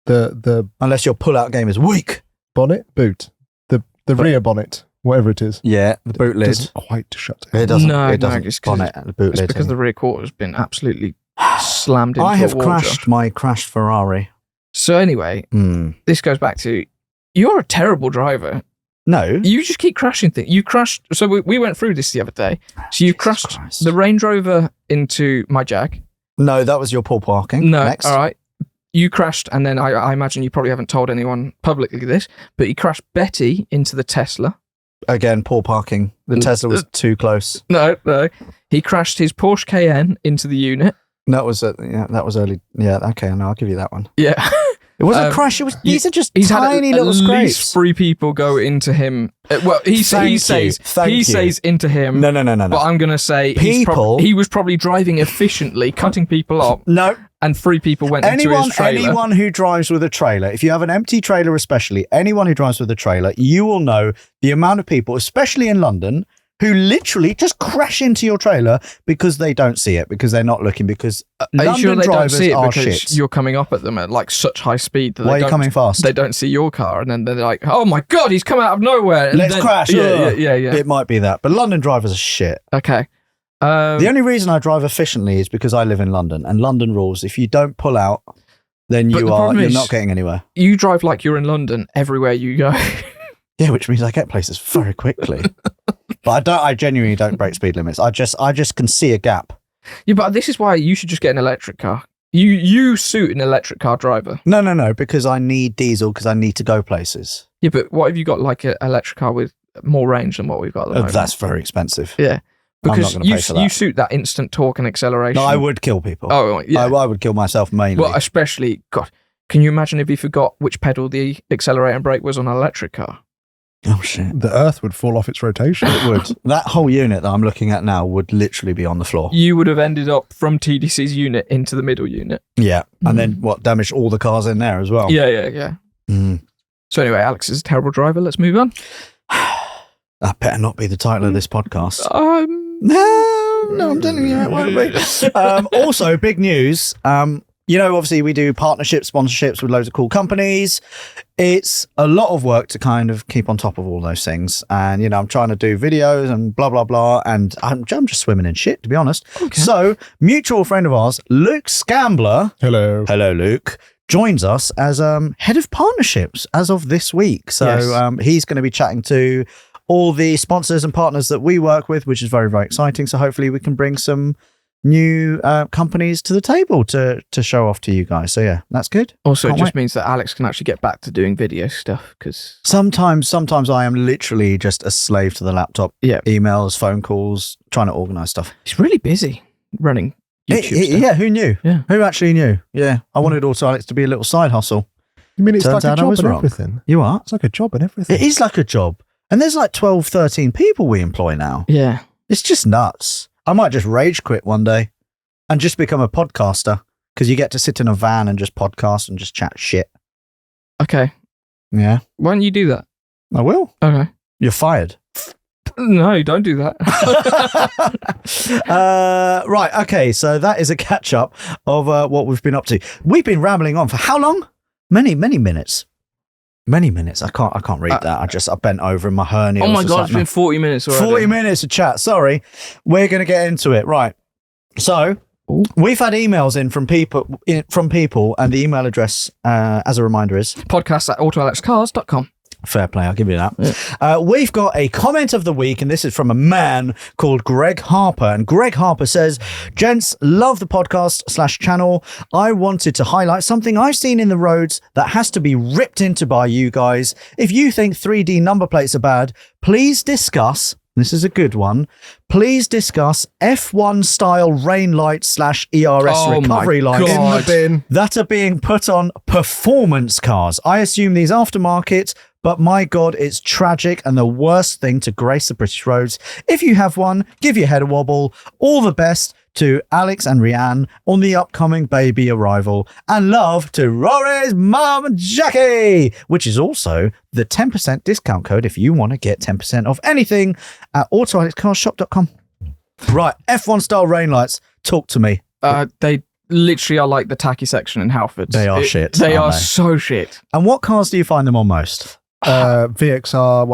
Unless your pull-out game is weak.
Bonnet? Boot. The rear bonnet, whatever it is.
Yeah, the boot lid.
Doesn't quite shut.
It doesn't.
No,
it doesn't.
It's
bonnet and the boot lid.
It's because the rear quarter has been absolutely slammed into
I have
a wall,
crashed
Josh.
my crashed Ferrari.
So anyway, this goes back to, you're a terrible driver.
No.
You just keep crashing things. You crashed, so we went through this the other day. So you crashed the Range Rover into my Jag.
No, that was your poor parking.
No,
Next.
all right. You crashed, and then I imagine you probably haven't told anyone publicly this, but you crashed Betty into the Tesla.
Again, poor parking. The Tesla was too close.
No. He crashed his Porsche Cayenne into the unit.
That was early. Yeah, okay, no, I'll give you that one.
Yeah.
It wasn't a crash. It was. These are just tiny little scrapes.
At least 3 people go into him. Well, he says into him.
No.
But I'm going to say
people.
He was probably driving efficiently, cutting people up.
No.
And 3 people went into his trailer.
Anyone who drives with a trailer, if you have an empty trailer especially, anyone who drives with a trailer, you will know the amount of people, especially in London, who literally just crash into your trailer because they don't see it, because they're not looking, because London drivers are shit.
You're coming up at them at like such high speed that
Why are you coming fast?
They don't see your car, and then they're like, "Oh my god, he's come out of nowhere! And
Let's crash!"
Yeah.
It might be that, but London drivers are shit.
Okay.
The only reason I drive efficiently is because I live in London, and London rules: if you don't pull out, then you're not getting anywhere.
You drive like you're in London everywhere you go.
Yeah, which means I get places very quickly. But I genuinely don't break speed limits. I just can see a gap.
Yeah, but this is why you should just get an electric car. You suit an electric car driver.
No, because I need diesel because I need to go places.
Yeah, but what have you got like an electric car with more range than what we've got at the moment?
That's very expensive.
Yeah. Because
you
you suit that instant torque and acceleration.
No, I would kill people.
Oh, yeah.
I would kill myself mainly.
Well, especially, God, can you imagine if you forgot which pedal the accelerator and brake was on an electric car?
Oh, shit.
The earth would fall off its rotation.
It would. That whole unit that I'm looking at now would literally be on the floor.
You would have ended up from TDC's unit into the middle unit.
Yeah. And then, damaged all the cars in there as well.
Yeah. So anyway, Alex is a terrible driver. Let's move on.
That better not be the title of this podcast. No, I'm telling you, it won't be. Also, big news. Obviously we do partnerships, sponsorships with loads of cool companies. It's a lot of work to kind of keep on top of all those things. And, I'm trying to do videos and blah, blah, blah. And I'm just swimming in shit, to be honest. Okay. So, mutual friend of ours, Luke Scambler.
Hello,
Luke. Joins us as head of partnerships as of this week. So he's going to be chatting to all the sponsors and partners that we work with, which is very, very exciting. So hopefully we can bring some new companies to the table to show off to you guys. So yeah, that's good.
Also,
Can't
it just
wait.
means that Alex can actually get back to doing video stuff because
Sometimes I am literally just a slave to the laptop.
Yeah.
Emails, phone calls, trying to organise stuff.
he's really busy running YouTube stuff.
Yeah, who knew?
Yeah.
Who actually knew? Yeah, I wanted Autoalex to be a little side hustle.
You mean it's
Turns
like a
out I
job
was
and
wrong.
everything?
You are?
It's like a job and everything.
It is like a job. And there's like 12, 13 people we employ now.
Yeah.
It's just nuts. I might just rage quit one day and just become a podcaster because you get to sit in a van and just podcast and just chat shit.
Okay.
Yeah,
Why don't you do that?
I will.
Okay.
You're fired.
No, don't do that.
Right. Okay. So that is a catch up of what we've been up to. We've been rambling on for how long? Many minutes. Many minutes. I can't read that. I bent over in my hernia.
Oh my
was
God,
like,
it's been 40 minutes already.
40 minutes of chat. Sorry. We're going to get into it. Right. So
Ooh.
we've had emails in from people, and the email address, as a reminder, is
Podcast@autoalexcars.com.
fair play. I'll give you that. We've got a comment of the week, and this is from a man called Greg Harper. And Greg Harper says, "Gents, love the podcast/channel. I wanted to highlight something I've seen in the roads that has to be ripped into by you guys. If you think 3D number plates are bad, please discuss." This is a good one. Please discuss F1 style rain light/ERS
Oh my
recovery lights
In the bin.
that are being put on performance cars. I assume these aftermarket, but my God, it's tragic and the worst thing to grace the British roads. If you have one, give your head a wobble. All the best to Alex and Rianne on the upcoming baby arrival. And love to Rory's mum, Jackie, which is also the 10% discount code if you want to get 10% off anything at autoalexcarshop.com. Right, F1 style rain lights. Talk to me.
They literally are like the tacky section in Halfords.
They are shit,
They
aren't
are
they?
so shit.
And what cars do you find them on most?
VXR,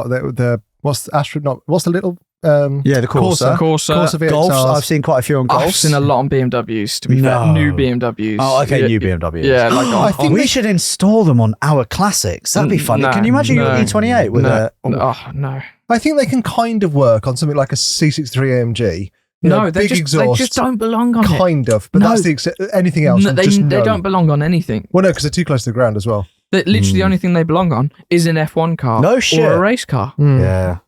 what's the astronaut? What's the little
Yeah, the Corsa.
Corsa,
VXRs.
Golfs. I've seen quite a few on
I've
Golfs.
seen a lot on BMWs, to be
No.
fair. New BMWs.
Oh, okay,
Yeah,
new BMWs.
Yeah, like
I think
we should install them on our classics. That'd be funny.
No,
Can you imagine your
no,
E28 with
no,
a...
Oh, no.
I think they can kind of work on something like a C63 AMG. You know,
No, they
big
just,
exhaust.
they just don't belong on it.
Kind of, but
No.
that's the anything else.
No, they don't belong on anything.
Well, no, because they're too close to the ground as well.
Literally, the only thing they belong on is an F1 car.
No shit.
Or a race car.
Yeah.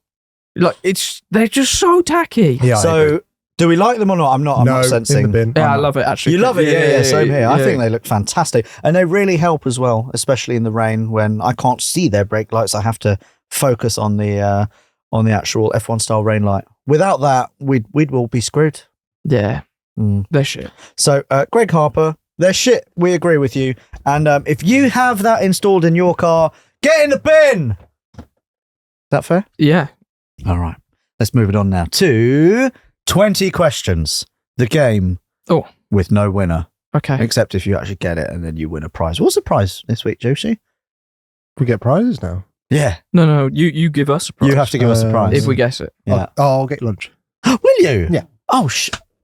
Like, they're just so tacky.
Yeah. I agree.
So, do we like them or not? I'm not
no,
sensing.
in the bin.
Yeah, I love it, actually.
You love it? Yeah, same here. I
yeah.
think they look fantastic. And they really help as well, especially in the rain when I can't see their brake lights. I have to focus on the actual F1 style rain light. Without that, we'd all be screwed.
Yeah, they're shit.
So, Greg Harper, they're shit. We agree with you. And if you have that installed in your car, get in the bin. Is that fair?
Yeah.
All right. Let's move it on now to 20 questions. The game with no winner,
Okay.
except if you actually get it and then you win a prize. What's the prize this week, Joshi?
We get prizes now.
Yeah.
No, you give us a prize.
You have to give us a prize.
if we guess it.
Yeah.
I'll get lunch.
Will you?
Yeah.
Oh,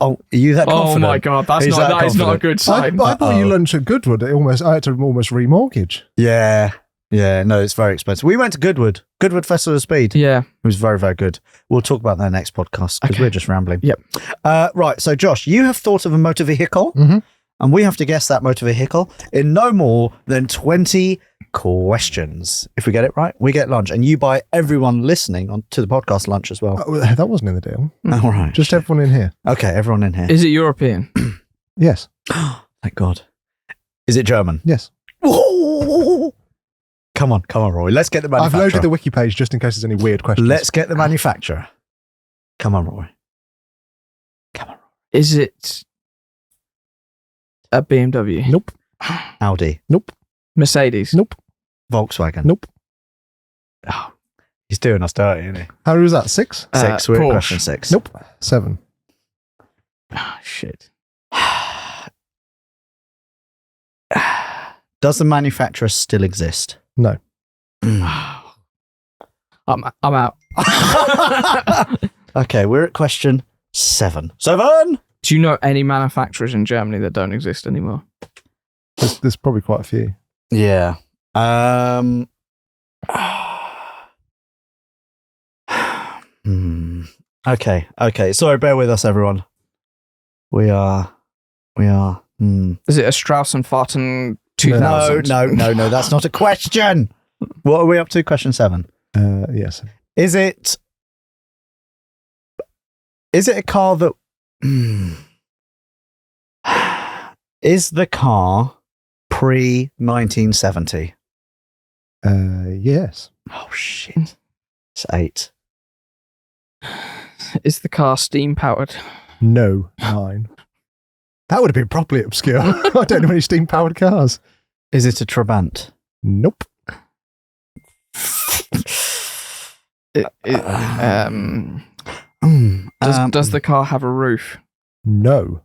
oh, are you that confident?
Oh my God, that
He's
is
that
not a
confident.
good sign.
I bought you lunch at Goodwood. I had to almost remortgage.
Yeah. Yeah. No, it's very expensive. We went to Goodwood Festival of Speed.
Yeah.
It was very, very good. We'll talk about that next podcast because
Okay.
we're just rambling.
Yep.
Right. So, Josh, you have thought of a motor vehicle, and we have to guess that motor vehicle in no more than 20 questions. If we get it right, we get lunch, and you buy everyone listening to the podcast lunch as well.
Oh, that wasn't in the deal.
All right.
Just everyone in here.
Okay, everyone in here.
Is it European?
Yes.
Thank God. Is it German?
Yes.
Come on, Roy. Let's get the
I've
manufacturer.
loaded the wiki page just in case there's any weird questions.
Let's get the manufacturer. Come on, Roy.
Is it a BMW?
Nope.
Audi.
Nope.
Mercedes?
Nope.
Volkswagen.
Nope.
Oh, he's doing us dirty, isn't he?
How many was that? 6?
6. We're at
Porsche.
question 6.
Nope. 7.
Oh, shit.
Does the manufacturer still exist?
No.
I'm out.
Okay, we're at question 7. 7!
Do you know any manufacturers in Germany that don't exist anymore?
There's probably quite a few.
Yeah. Okay. Sorry, bear with us, everyone. We are.
Is it a Strauss and Farton 2000?
No. That's not a question. What are we up to? Question 7.
Yes.
Is it a car that... Is the car pre-1970?
Yes.
Oh, shit. It's 8.
Is the car steam powered?
No. 9. That would have been properly obscure. I don't know any steam-powered cars.
Is it a Trabant?
Nope.
Does the car have a roof?
No.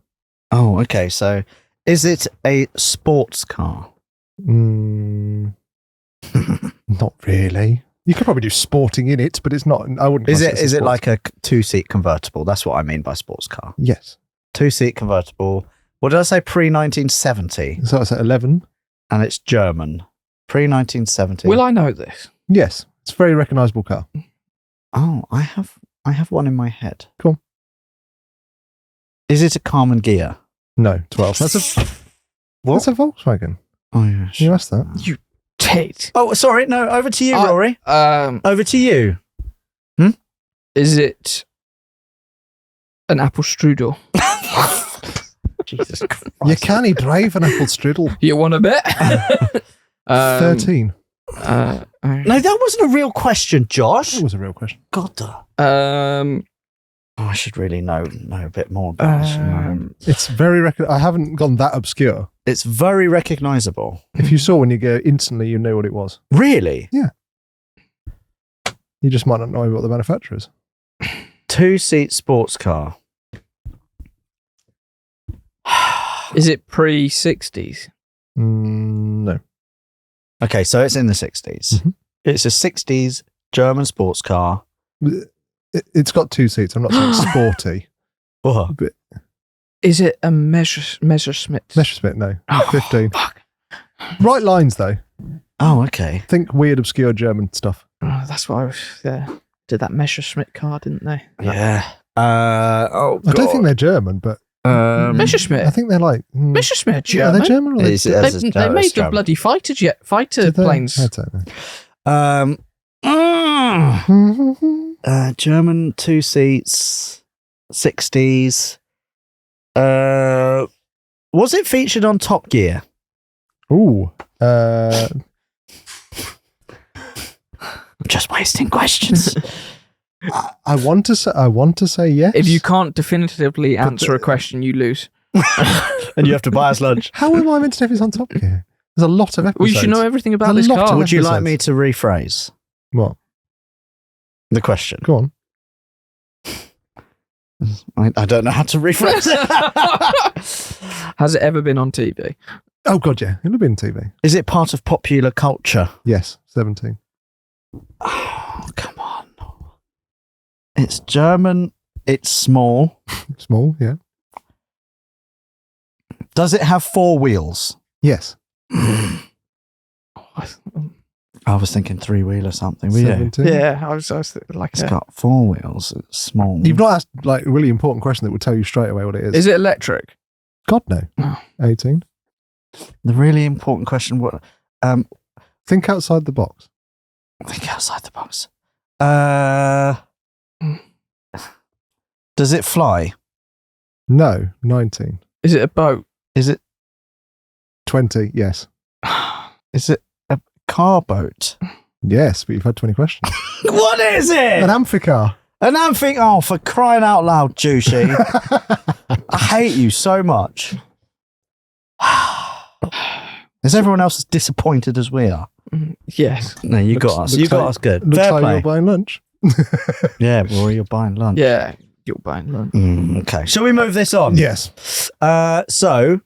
Oh, okay. So, is it a sports car?
Not really. You could probably do sporting in it, but it's not. I wouldn't.
Is it like a 2-seat convertible? That's what I mean by sports car.
Yes.
2-seat convertible. What did I say? Pre-1970.
So it's at 11.
And it's German. Pre-1970.
Will I know this?
Yes. It's a very recognisable car.
Oh, I have one in my head.
Cool.
Is it a Carmen Ghia?
No. 12. That's a Volkswagen.
Oh, yeah.
You asked that.
You tit.
Oh, sorry. No, over to you, Rory. Over to you.
Is it an apple strudel?
Jesus Christ.
You can't drive an apple strudel.
You want a bet?
13.
No, that wasn't a real question, Josh.
That was a real question.
God. I should really know a bit more about this.
It's very I haven't gone that obscure.
It's very recognisable.
If you saw when you go instantly, you know what it was.
Really?
Yeah. You just might not know what the manufacturer is.
2-seat sports car.
Is it pre-60s?
No.
Okay, so it's in the 60s.
Mm-hmm.
It's a 60s German sports car.
It's got 2 seats. I'm not saying sporty.
What?
But
Is it a Messerschmitt?
Messerschmitt, no.
Oh,
15.
Fuck.
Right lines, though.
Oh, okay.
Think weird, obscure German stuff.
Oh, that's why I was, did that Messerschmitt car, didn't they?
Yeah. Oh, God.
I don't think they're German, but
Messerschmitt.
I think they're like...
Messerschmitt,
Are
German.
they German? Or
They
They made the bloody fighter planes.
I don't know.
German 2 seats, 60s. Was it featured on Top Gear?
Ooh.
I'm just wasting questions.
I want to say yes.
If you can't definitively answer a question, you lose.
And you have to buy us lunch.
How am I meant to know if it's on Top Gear? There's a lot of episodes.
Well, you should know everything about
There's
this
a lot
car.
of
Would you like
episodes.
me to rephrase
What?
the question?
Go on.
I don't know how to rephrase it.
Has it ever been on TV?
Oh, God, yeah. It'll be on TV.
Is it part of popular culture?
Yes, 17.
Oh, come on. It's German. It's small.
Small, yeah.
Does it have 4 wheels?
Yes.
I was thinking 3-wheel or something. Were you?
17.
Yeah, I was like,
It's got 4 wheels. It's small.
You've not asked like a really important question that would tell you straight away what it is.
Is it electric?
God, no.
Oh.
18.
The really important question. What?
Think outside the box.
Think outside the box. Does it fly?
No, 19.
Is it a boat?
Is it?
20, yes.
Is it a car boat?
Yes, but you've had 20 questions.
What is it?
An amphicar.
And I'm thinking, oh, for crying out loud, Juicy. I hate you so much. Is everyone else as disappointed as we are?
Yes.
No, you got us. You got us good.
Looks
Fair
like
play.
you're buying lunch.
Yeah, Rory, you're buying lunch.
Yeah, you're buying lunch.
Okay. Shall we move this on?
Yes.
So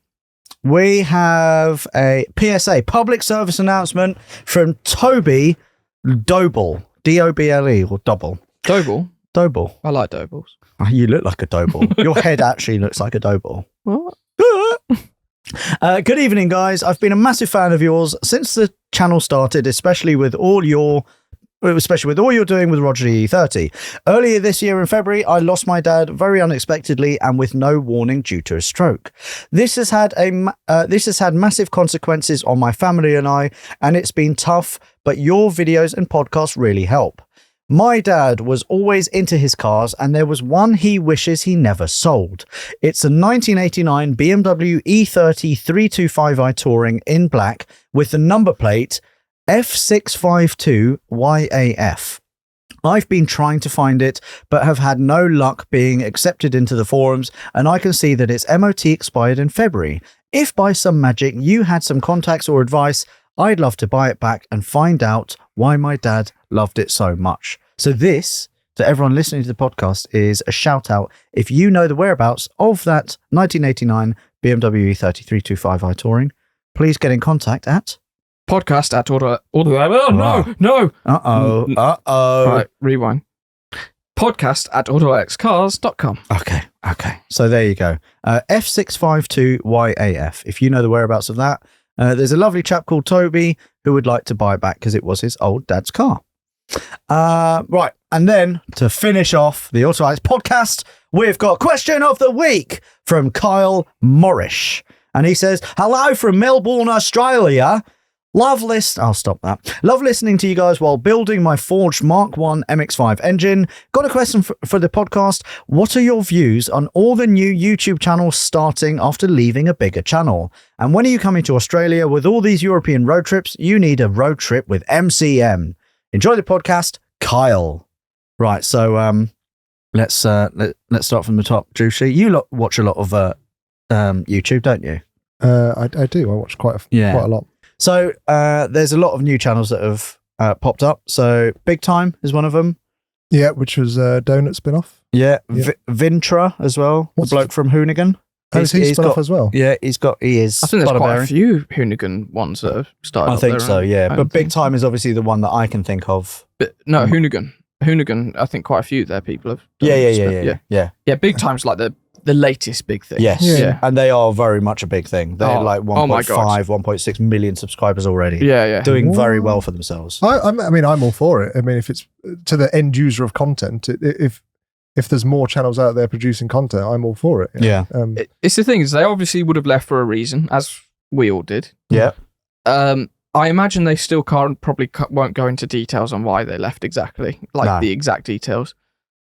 we have a PSA, public service announcement from Toby Doble, D-O-B-L-E or Double.
Doble?
Doble.
I like Dobles.
Oh, you look like a Doble. Your head actually looks like a Doble.
What?
Good evening, guys. I've been a massive fan of yours since the channel started, especially with all your especially with all you're doing with Roger the E30. Earlier this year in February, I lost my dad very unexpectedly and with no warning due to a stroke. This has had massive consequences on my family and I, and it's been tough, but your videos and podcasts really help. My dad was always into his cars, and there was one he wishes he never sold. It's a 1989 BMW E30 325i Touring in black with the number plate F652YAF. I've been trying to find it, but have had no luck being accepted into the forums, and I can see that its MOT expired in February. If by some magic you had some contacts or advice, I'd love to buy it back and find out why my dad loved it so much. So this, to everyone listening to the podcast, is a shout out. If you know the whereabouts of that 1989 BMW E30 325i Touring, please get in contact at
podcast at auto. No. Right, rewind. Podcast at autoalexcars.com.
Okay. So there you go. F652YAF. If you know the whereabouts of that, there's a lovely chap called Toby who would like to buy it back because it was his old dad's car. Right. And then to finish off the Autoalex podcast, we've got question of the week from Kyle Morrish. And he says, hello from Melbourne, Australia. Love listening to you guys while building my forged Mark 1 MX-5 engine. Got a question for the podcast. What are your views on all the new YouTube channels starting after leaving a bigger channel? And when are you coming to Australia? With all these European road trips, you need a road trip with MCM. Enjoy the podcast, Kyle. Right, so let's start from the top. Juicy, you watch a lot of YouTube, don't you?
I do. I watch quite a lot.
So there's a lot of new channels that have popped up. So Big Time is one of them.
Yeah, which was a Donut spin-off.
Yeah. Vintra as well. What's the bloke from Hoonigan?
He's spin-off as well.
Yeah, he is.
I think there's quite a few Hoonigan ones that have started.
I think so, yeah. But Big Time is obviously the one that I can think of.
But no, Hoonigan, I think quite a few there people have done.
Yeah.
Yeah, Big Time's like the latest big thing.
Yes. Yeah. And they are very much a big thing. They're like 1.5, 1.6 million subscribers already.
Yeah.
Doing very well for themselves.
I mean, I'm all for it. I mean, if it's to the end user of content, if there's more channels out there producing content, I'm all for it.
Yeah.
It's the thing is they obviously would have left for a reason, as we all did.
Yeah.
I imagine they still won't go into details on why they left exactly, the exact details.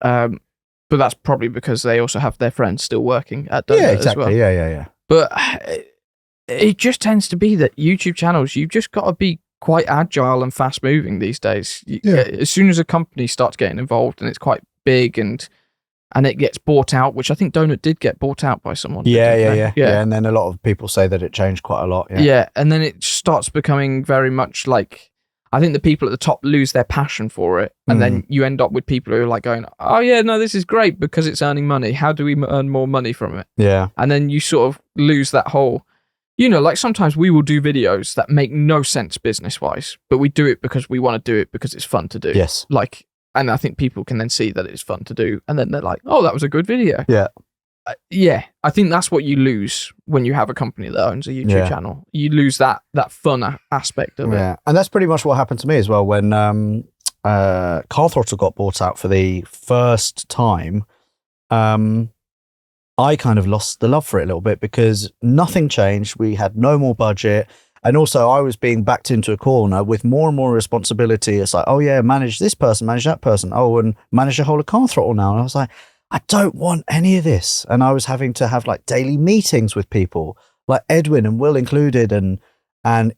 But that's probably because they also have their friends still working at Donut as well.
Yeah.
But it just tends to be that YouTube channels, you've just got to be quite agile and fast moving these days. As soon as a company starts getting involved and it's quite big and it gets bought out, which I think Donut did get bought out by someone.
Yeah. And then a lot of people say that it changed quite a lot.
Yeah. And then it starts becoming very much like, I think the people at the top lose their passion for it. And then you end up with people who are like going, oh yeah, no, this is great because it's earning money. How do we earn more money from it?
Yeah.
And then you sort of lose that whole, like sometimes we will do videos that make no sense business wise, but we do it because we want to do it because it's fun to do.
Yes.
And I think people can then see that it's fun to do. And then they're like, oh, that was a good video.
Yeah.
I think that's what you lose when you have a company that owns a YouTube channel. You lose that fun aspect of it.
Yeah, and that's pretty much what happened to me as well when Car Throttle got bought out for the first time. I kind of lost the love for it a little bit because nothing changed. We had no more budget. And also I was being backed into a corner with more and more responsibility. It's like, oh yeah, manage this person, manage that person. Oh, and manage the whole of Car Throttle now. And I was like, I don't want any of this. And I was having to have like daily meetings with people like Edwin and Will included and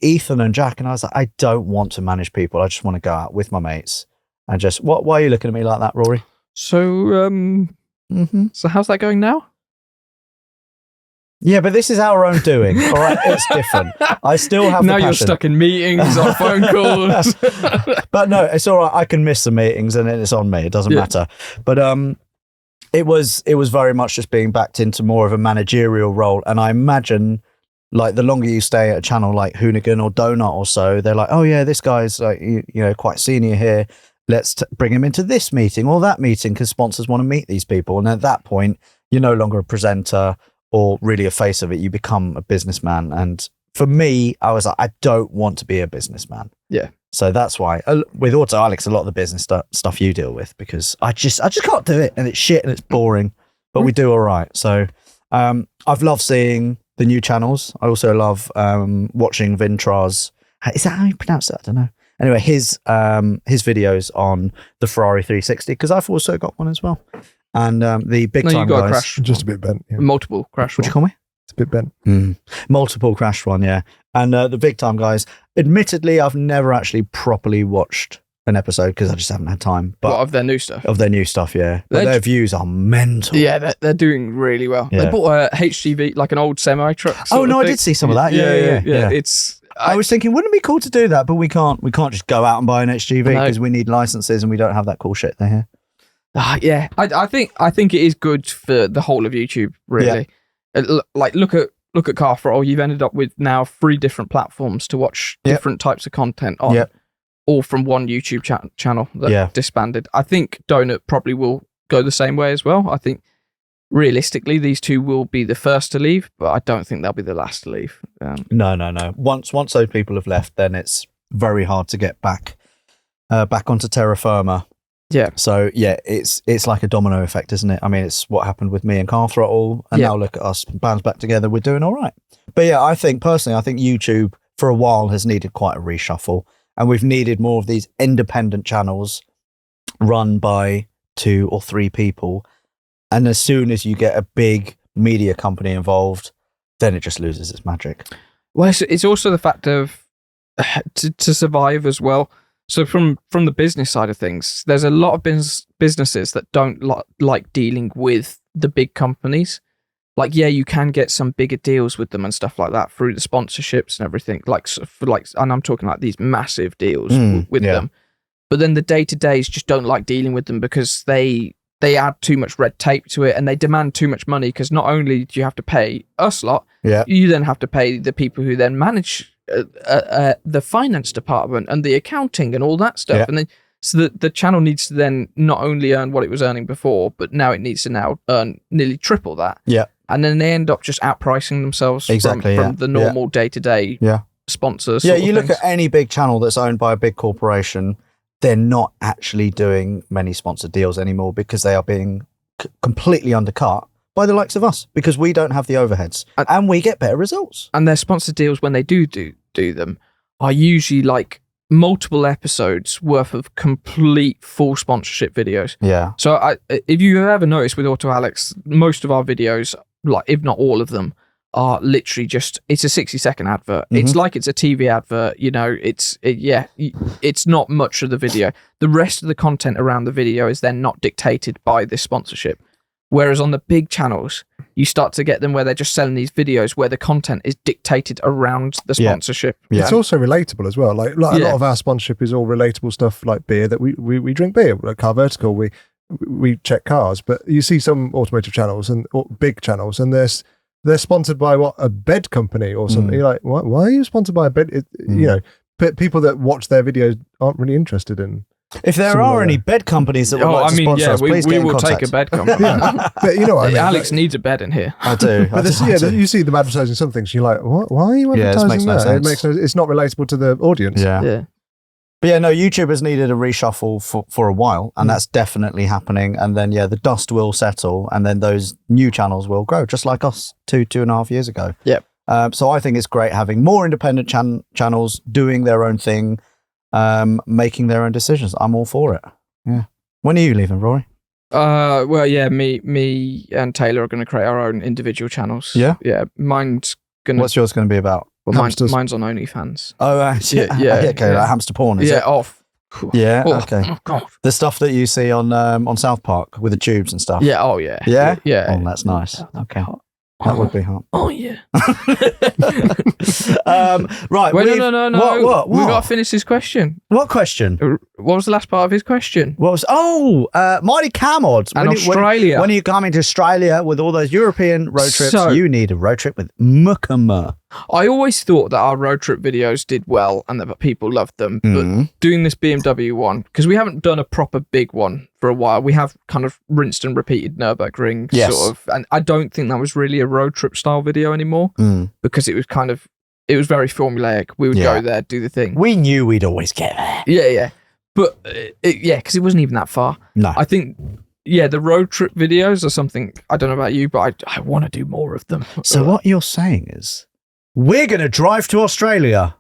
Ethan and Jack. And I was like, I don't want to manage people. I just want to go out with my mates and just, why are you looking at me like that, Rory?
So, so how's that going now?
Yeah, but this is our own doing. All right, it's different. I still have
now
the passion.
You're stuck in meetings on phone calls.
But no, it's all right. I can miss the meetings and then it's on me. It doesn't matter. But it was very much just being backed into more of a managerial role. And I imagine like the longer you stay at a channel like Hoonigan or Donut or so, they're like, oh yeah, this guy's like quite senior here. Let's bring him into this meeting or that meeting because sponsors want to meet these people. And at that point, you're no longer a presenter or really a face of it. You become a businessman. And for me, I was like, I don't want to be a businessman.
Yeah.
So that's why with Autoalex, a lot of the business stuff you deal with, because I just can't do it, and it's shit and it's boring, but we do all right. So I've loved seeing the new channels. I also love watching Vintra's. Is that how you pronounce it? I don't know. Anyway, his videos on the Ferrari 360, because I've also got one as well. And the big time
got
guys.
a crash.
Just a bit bent. Yeah.
Multiple crash.
What'd you call me?
It's a bit bent.
Multiple crash one, yeah. And the big time guys. Admittedly, I've never actually properly watched an episode because I just haven't had time. But
of their new stuff?
Of their new stuff, yeah. But their views are mental.
Yeah, they're doing really well.
Yeah.
They bought a HGV, like an old semi truck.
Oh no, I did see some of that. Yeah. I was thinking, wouldn't it be cool to do that? But we can't just go out and buy an HGV because we need licenses and we don't have that cool shit there.
Yeah, I think it is good for the whole of YouTube. Really, like look at Car Throttle. You've ended up with now 3 different platforms to watch different types of content on, all from one YouTube channel that disbanded. I think Donut probably will go the same way as well. I think realistically, these two will be the first to leave, but I don't think they'll be the last to leave.
No. Once those people have left, then it's very hard to get back onto terra firma.
Yeah.
So yeah, it's like a domino effect, isn't it? I mean, it's what happened with me and Car Throttle, and now look at us, bands back together. We're doing all right. But yeah, I think YouTube for a while has needed quite a reshuffle, and we've needed more of these independent channels run by 2 or 3 people. And as soon as you get a big media company involved, then it just loses its magic.
Well, it's also the fact of to survive as well. So from the business side of things, there's a lot of businesses that don't like dealing with the big companies. Like, yeah, you can get some bigger deals with them and stuff like that through the sponsorships and everything. And I'm talking like these massive deals with them. But then the day-to-days just don't like dealing with them because they add too much red tape to it and they demand too much money, because not only do you have to pay us lot, you then have to pay the people who then manage the finance department and the accounting and all that stuff. And then so the channel needs to then not only earn what it was earning before, but now it needs to now earn nearly triple that. And then they end up just outpricing themselves from the normal day-to-day sponsors.
Yeah, you look at any big channel that's owned by a big corporation, they're not actually doing many sponsored deals anymore because they are being completely undercut by the likes of us, because we don't have the overheads and we get better results. And
their sponsored deals, when they do them, are usually like multiple episodes worth of complete full sponsorship videos.
Yeah.
So if you ever noticed with Autoalex, most of our videos, like if not all of them, are literally just, it's a 60-second advert. It's like it's a TV advert, it's not much of the video. The rest of the content around the video is then not dictated by this sponsorship. Whereas on the big channels, you start to get them where they're just selling these videos where the content is dictated around the sponsorship.
Yeah. It's also relatable as well. Like a lot of our sponsorship is all relatable stuff, like beer, that we drink beer. Like Car Vertical, we check cars. But you see some automotive channels or big channels, and they're sponsored by a bed company or something. You're like, why are you sponsored by a bed? People that watch their videos aren't really interested in.
If there are any bed companies that would like to sponsor us, please get in contact.
We will take a bed company.
But you know what I mean?
Alex needs a bed in here.
I do.
You see them advertising some things, you're like, what? Why are you advertising that?
It makes no sense.
It's not relatable to the audience.
Yeah. But yeah, no, YouTube has needed a reshuffle for a while, and that's definitely happening. And then, the dust will settle, and then those new channels will grow, just like us 2.5 years ago.
Yep.
So I think it's great having more independent channels doing their own thing, making their own decisions. I'm all for it. Yeah. When are you leaving, Rory?
Well, yeah, me and Taylor are going to create our own individual channels.
Yeah?
Yeah. What's
yours going to be about?
Well, mine's on OnlyFans.
Oh, yeah. Okay, like hamster porn, is it? Yeah, okay.
Oh, God.
The stuff that you see on South Park with the tubes and stuff.
Yeah, oh, yeah.
Yeah?
Yeah.
Oh, that's nice. Okay. That would be hot.
Oh, yeah.
Right.
Wait, no.
What?
We've got to finish his question.
What question?
What was the last part of his question?
Mighty Camod.
And Australia.
When you come into Australia with all those European road trips, you need a road trip with Mukama.
I always thought that our road trip videos did well and that people loved them. But doing this BMW one, because we haven't done a proper big one for a while, we have kind of rinsed and repeated Nürburgring sort of. And I don't think that was really a road trip style video anymore, because it it was very formulaic. We would go there, do the thing.
We knew we'd always get there.
Yeah. But because it wasn't even that far.
No.
I think, the road trip videos are something, I don't know about you, but I want to do more of them.
So what you're saying is, we're going to drive to Australia.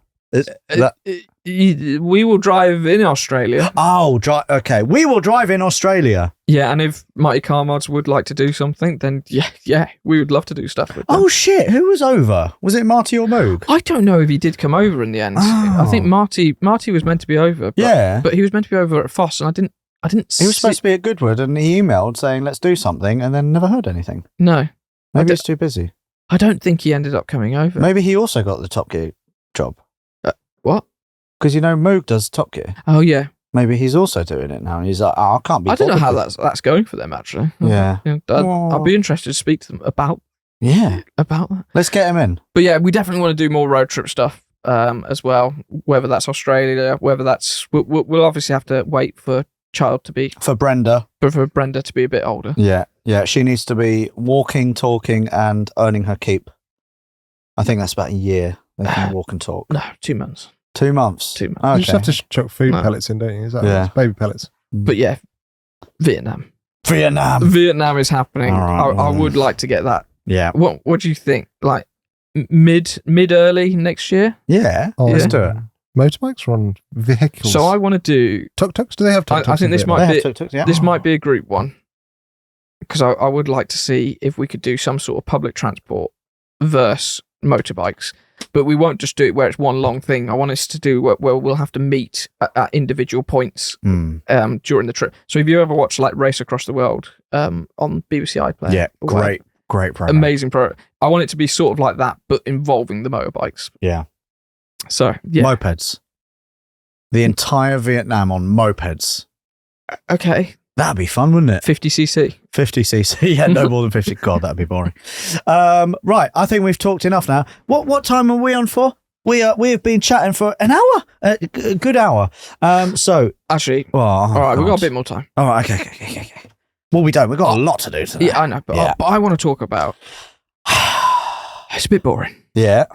We will drive in Australia.
Oh, okay. We will drive in Australia.
Yeah, and if Mighty Car Mods would like to do something, then yeah, we would love to do stuff with them.
Oh shit! Who was over? Was it Marty or Moog?
I don't know if he did come over in the end. I think Marty was meant to be over. But, but he was meant to be over at Foss, and I didn't.
He was supposed to be at Goodwood, and he emailed saying let's do something, and then never heard anything.
No,
maybe he's too busy.
I don't think he ended up coming over.
Maybe he also got the Top Gear job.
What?
Because Moog does Top Gear.
Oh yeah.
Maybe he's also doing it now, and he's like, I can't be.
I don't know how that's going for them actually.
Yeah.
I'll be interested to speak to them about that.
Let's get him in.
But yeah, we definitely want to do more road trip stuff as well. Whether that's Australia, whether that's we'll obviously have to wait for child to be
for Brenda
to be a bit older.
Yeah. She needs to be walking, talking, and earning her keep. I think that's about a year. They can walk and talk.
No, 2 months.
2 months.
2 months.
Okay.
You just have to chuck food pellets in, don't you? Is that right? Baby pellets.
But yeah, Vietnam is happening.
Right,
I would like to get that.
Yeah.
What do you think? Like mid early next year?
Yeah. Let's do it.
Motorbikes or on vehicles?
So I want to do
tuk-tuks. Do they have tuk-tuks?
I think this might be
tuk-tuks, yeah.
This might be a group one, because I would like to see if we could do some sort of public transport versus motorbikes. But we won't just do it where it's one long thing. I want us to do where we'll have to meet at individual points during the trip. So if you ever watch like Race Across the World on BBC iPlayer,
yeah, great program,
amazing program. I want it to be sort of like that, but involving the motorbikes.
Yeah.
So yeah,
mopeds. The entire Vietnam on mopeds.
Okay.
That'd be fun, wouldn't it?
50cc.
50cc. Yeah, no more than 50. God, that'd be boring. Right, I think we've talked enough now. What time are we on for? We have been chatting for an hour, a good hour. So
actually, all right, we've got a bit more time.
All right, okay. Well, we don't. We've got a lot to do today.
Yeah, I know, but I want to talk about. It's a bit boring.
Yeah.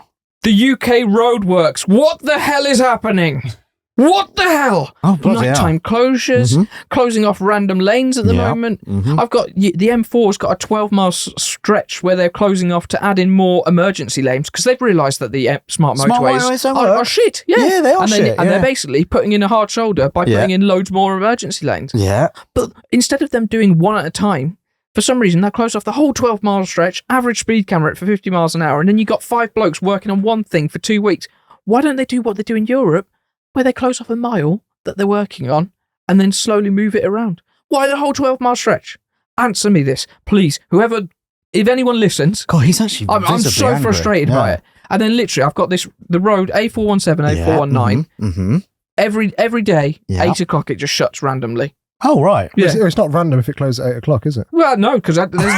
The UK roadworks. What the hell is happening? What the hell?
Oh,
nighttime closures, closing off random lanes at the moment. I've got the M4's got a 12-mile stretch where they're closing off to add in more emergency lanes because they've realised that the smart motorways are shit. Yeah,
they are shit.
And they're basically putting in a hard shoulder by putting in loads more emergency lanes.
Yeah.
But instead of them doing one at a time, for some reason, they close off the whole 12-mile stretch, average speed camera for 50 miles an hour, and then you got 5 blokes working on one thing for 2 weeks. Why don't they do what they do in Europe, where they close off a mile that they're working on and then slowly move it around? Why the whole 12-mile stretch? Answer me this, please. If anyone listens,
God, he's actually
I'm so
angry.
frustrated by it. And then literally, I've got the road A417, A419. Every day, 8 o'clock, it just shuts randomly.
Oh, right.
Yeah. It's not random if it closes at 8 o'clock, is it?
Well, no, because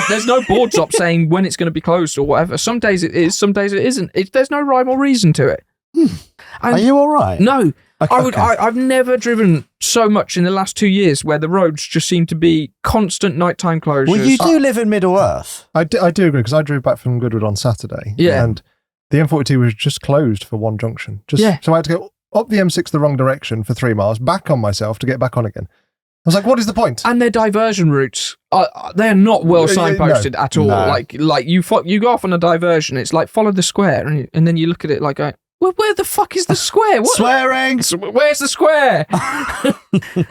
there's no boards up saying when it's going to be closed or whatever. Some days it is, some days it isn't. There's no rhyme or reason to it.
Are you all right?
No.
Okay.
I've never driven so much in the last 2 years where the roads just seem to be constant nighttime closures.
Well, you do live in Middle Earth.
I do agree, because I drove back from Goodwood on Saturday.
Yeah.
And the M42 was just closed for one junction. So I had to go up the M6 the wrong direction for 3 miles, back on myself to get back on again. I was like, what is the point?
And their diversion routes, they're not well signposted at all.
No.
Like you go off on a diversion, it's like follow the square, and then you look at it like, well, where the fuck is the square? What?
Swearing.
Where's the square?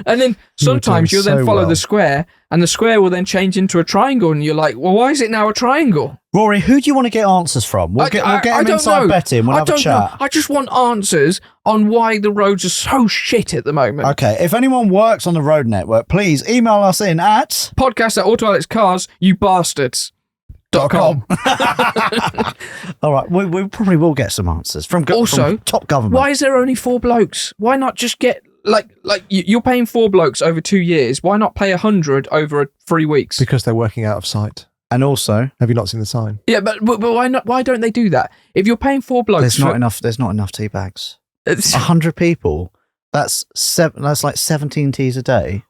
And then sometimes you'll then follow the square, and the square will then change into a triangle, and you're like, well, why is it now a triangle?
Rory, who do you want to get answers from? We'll get him inside Betty and we'll have a chat.
I just want answers on why the roads are so shit at the moment.
Okay, if anyone works on the road network, please email us in at
podcast@Autoalex you bastards. .com.
All right, we probably will get some answers from top government.
Why is there only 4 blokes? Why not just get like you're paying 4 blokes over 2 years? Why not pay 100 over 3 weeks?
Because they're working out of sight.
And also,
have you not seen the sign?
Yeah, but why not? Why don't they do that? If you're paying 4 blokes,
there's not enough tea bags. 100 people. That's like 17 teas a day.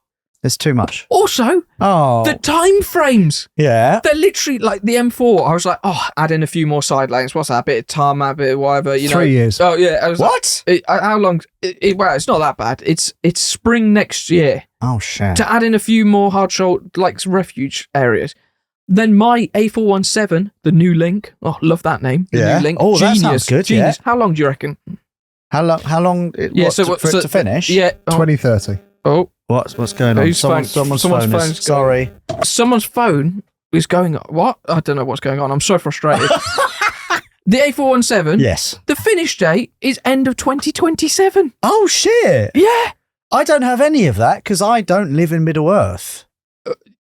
It's too much.
Also, the time frames.
Yeah.
They're literally like the M4. I was like, add in a few more side lanes. What's that? A bit of tarmac, bit of whatever.
3 years.
Oh, yeah. I was
What?
Like, how long? Well, it's not that bad. It's spring next year.
Oh, shit.
To add in a few more hard shoulder, like refuge areas. Then my A417, the new Link. Oh, love that name. The new Link.
Oh,
Genius.
that sounds good.
Genius.
Yeah.
How long do you reckon?
How long? For it to finish?
Yeah.
2030.
Oh.
What's going on? Someone's phone is... Sorry.
Someone's phone is going on. What? I don't know what's going on. I'm so frustrated. The A417.
Yes.
The finish date is end of 2027.
Oh, shit.
Yeah.
I don't have any of that because I don't live in Middle Earth.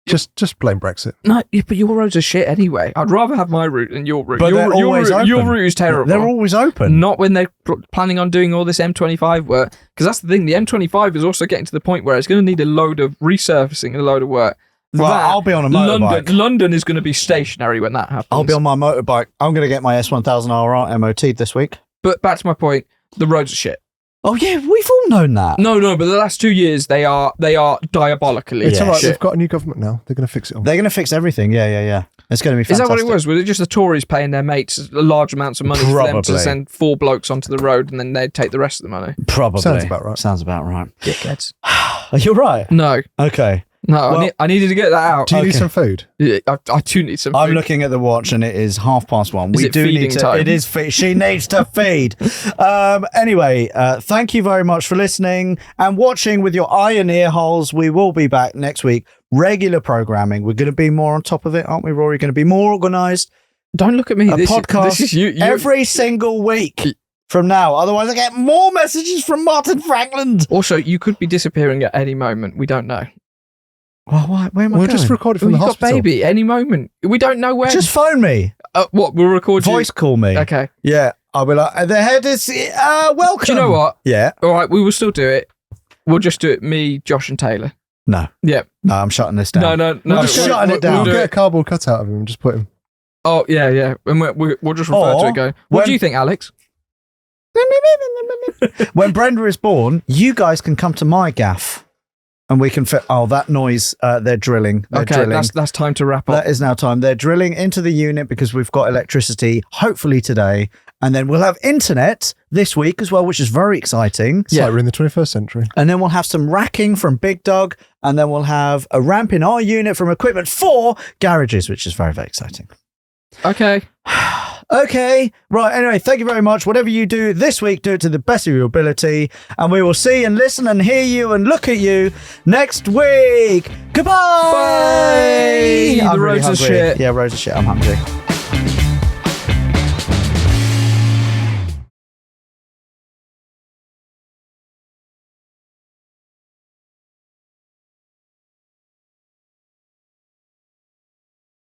Just blame Brexit.
No, but your roads are shit anyway. I'd rather have my route than your route.
But they're always open.
Your route is terrible.
They're always open.
Not when they're planning on doing all this M25 work. Because that's the thing. The M25 is also getting to the point where it's going to need a load of resurfacing and a load of work.
Well, I'll be on a motorbike.
London is going to be stationary when that happens.
I'll be on my motorbike. I'm going to get my S1000RR MOT'd this week.
But back to my point, the roads are shit.
Oh yeah, we've all known that.
No, but the last 2 years they are diabolically.
It's all right.
Shit.
We've got a new government now. They're going to fix it all.
They're going to fix everything. Yeah. It's going to be fantastic.
Is that what it was? Was it just the Tories paying their mates large amounts of money for them to send 4 blokes onto the road and then they'd take the rest of the money?
Probably.
Sounds about right.
Dickheads.
Are you right?
No.
Okay.
No, well, I needed to get that out.
Do you need some food?
Yeah, I do need some food.
I'm looking at the watch and it is 1:30.
Is it feeding time?
It is. She needs to feed. Anyway, thank you very much for listening and watching with your eye and ear holes. We will be back next week. Regular programming. We're going to be more on top of it, aren't we, Rory? Going to be more organised.
Don't look at me.
This is you every single week. From now, otherwise I get more messages from Martin Franklin.
Also, you could be disappearing at any moment. We don't know.
Well, where am I going?
We'll just record it from the hospital.
Baby, any moment. We don't know when.
Just phone me.
What? We'll record
Voice call me.
Okay.
Yeah. I'll be like, the head is welcome.
Do you know what?
Yeah.
All right, we will still do it. We'll just do it, me, Josh and Taylor.
No.
Yeah.
No, I'm shutting this down.
No.
I'm shutting it down.
We'll get a cardboard cutout of him and just put him.
Oh, yeah. And we'll just refer to it going, what do you think, Alex?
When Brenda is born, you guys can come to my gaff. And we can fit. Oh, that noise! They're drilling.
That's time to wrap up.
That is now time. They're drilling into the unit because we've got electricity. Hopefully today, and then we'll have internet this week as well, which is very exciting.
It's like we're in the 21st century.
And then we'll have some racking from Big Dog, and then we'll have a ramp in our unit from equipment for garages, which is very, very exciting.
Okay.
Okay. Right. Anyway, thank you very much. Whatever you do this week, do it to the best of your ability. And we will see and listen and hear you and look at you next week. Goodbye.
Bye. The roads are shit.
Yeah, roads are shit. I'm hungry.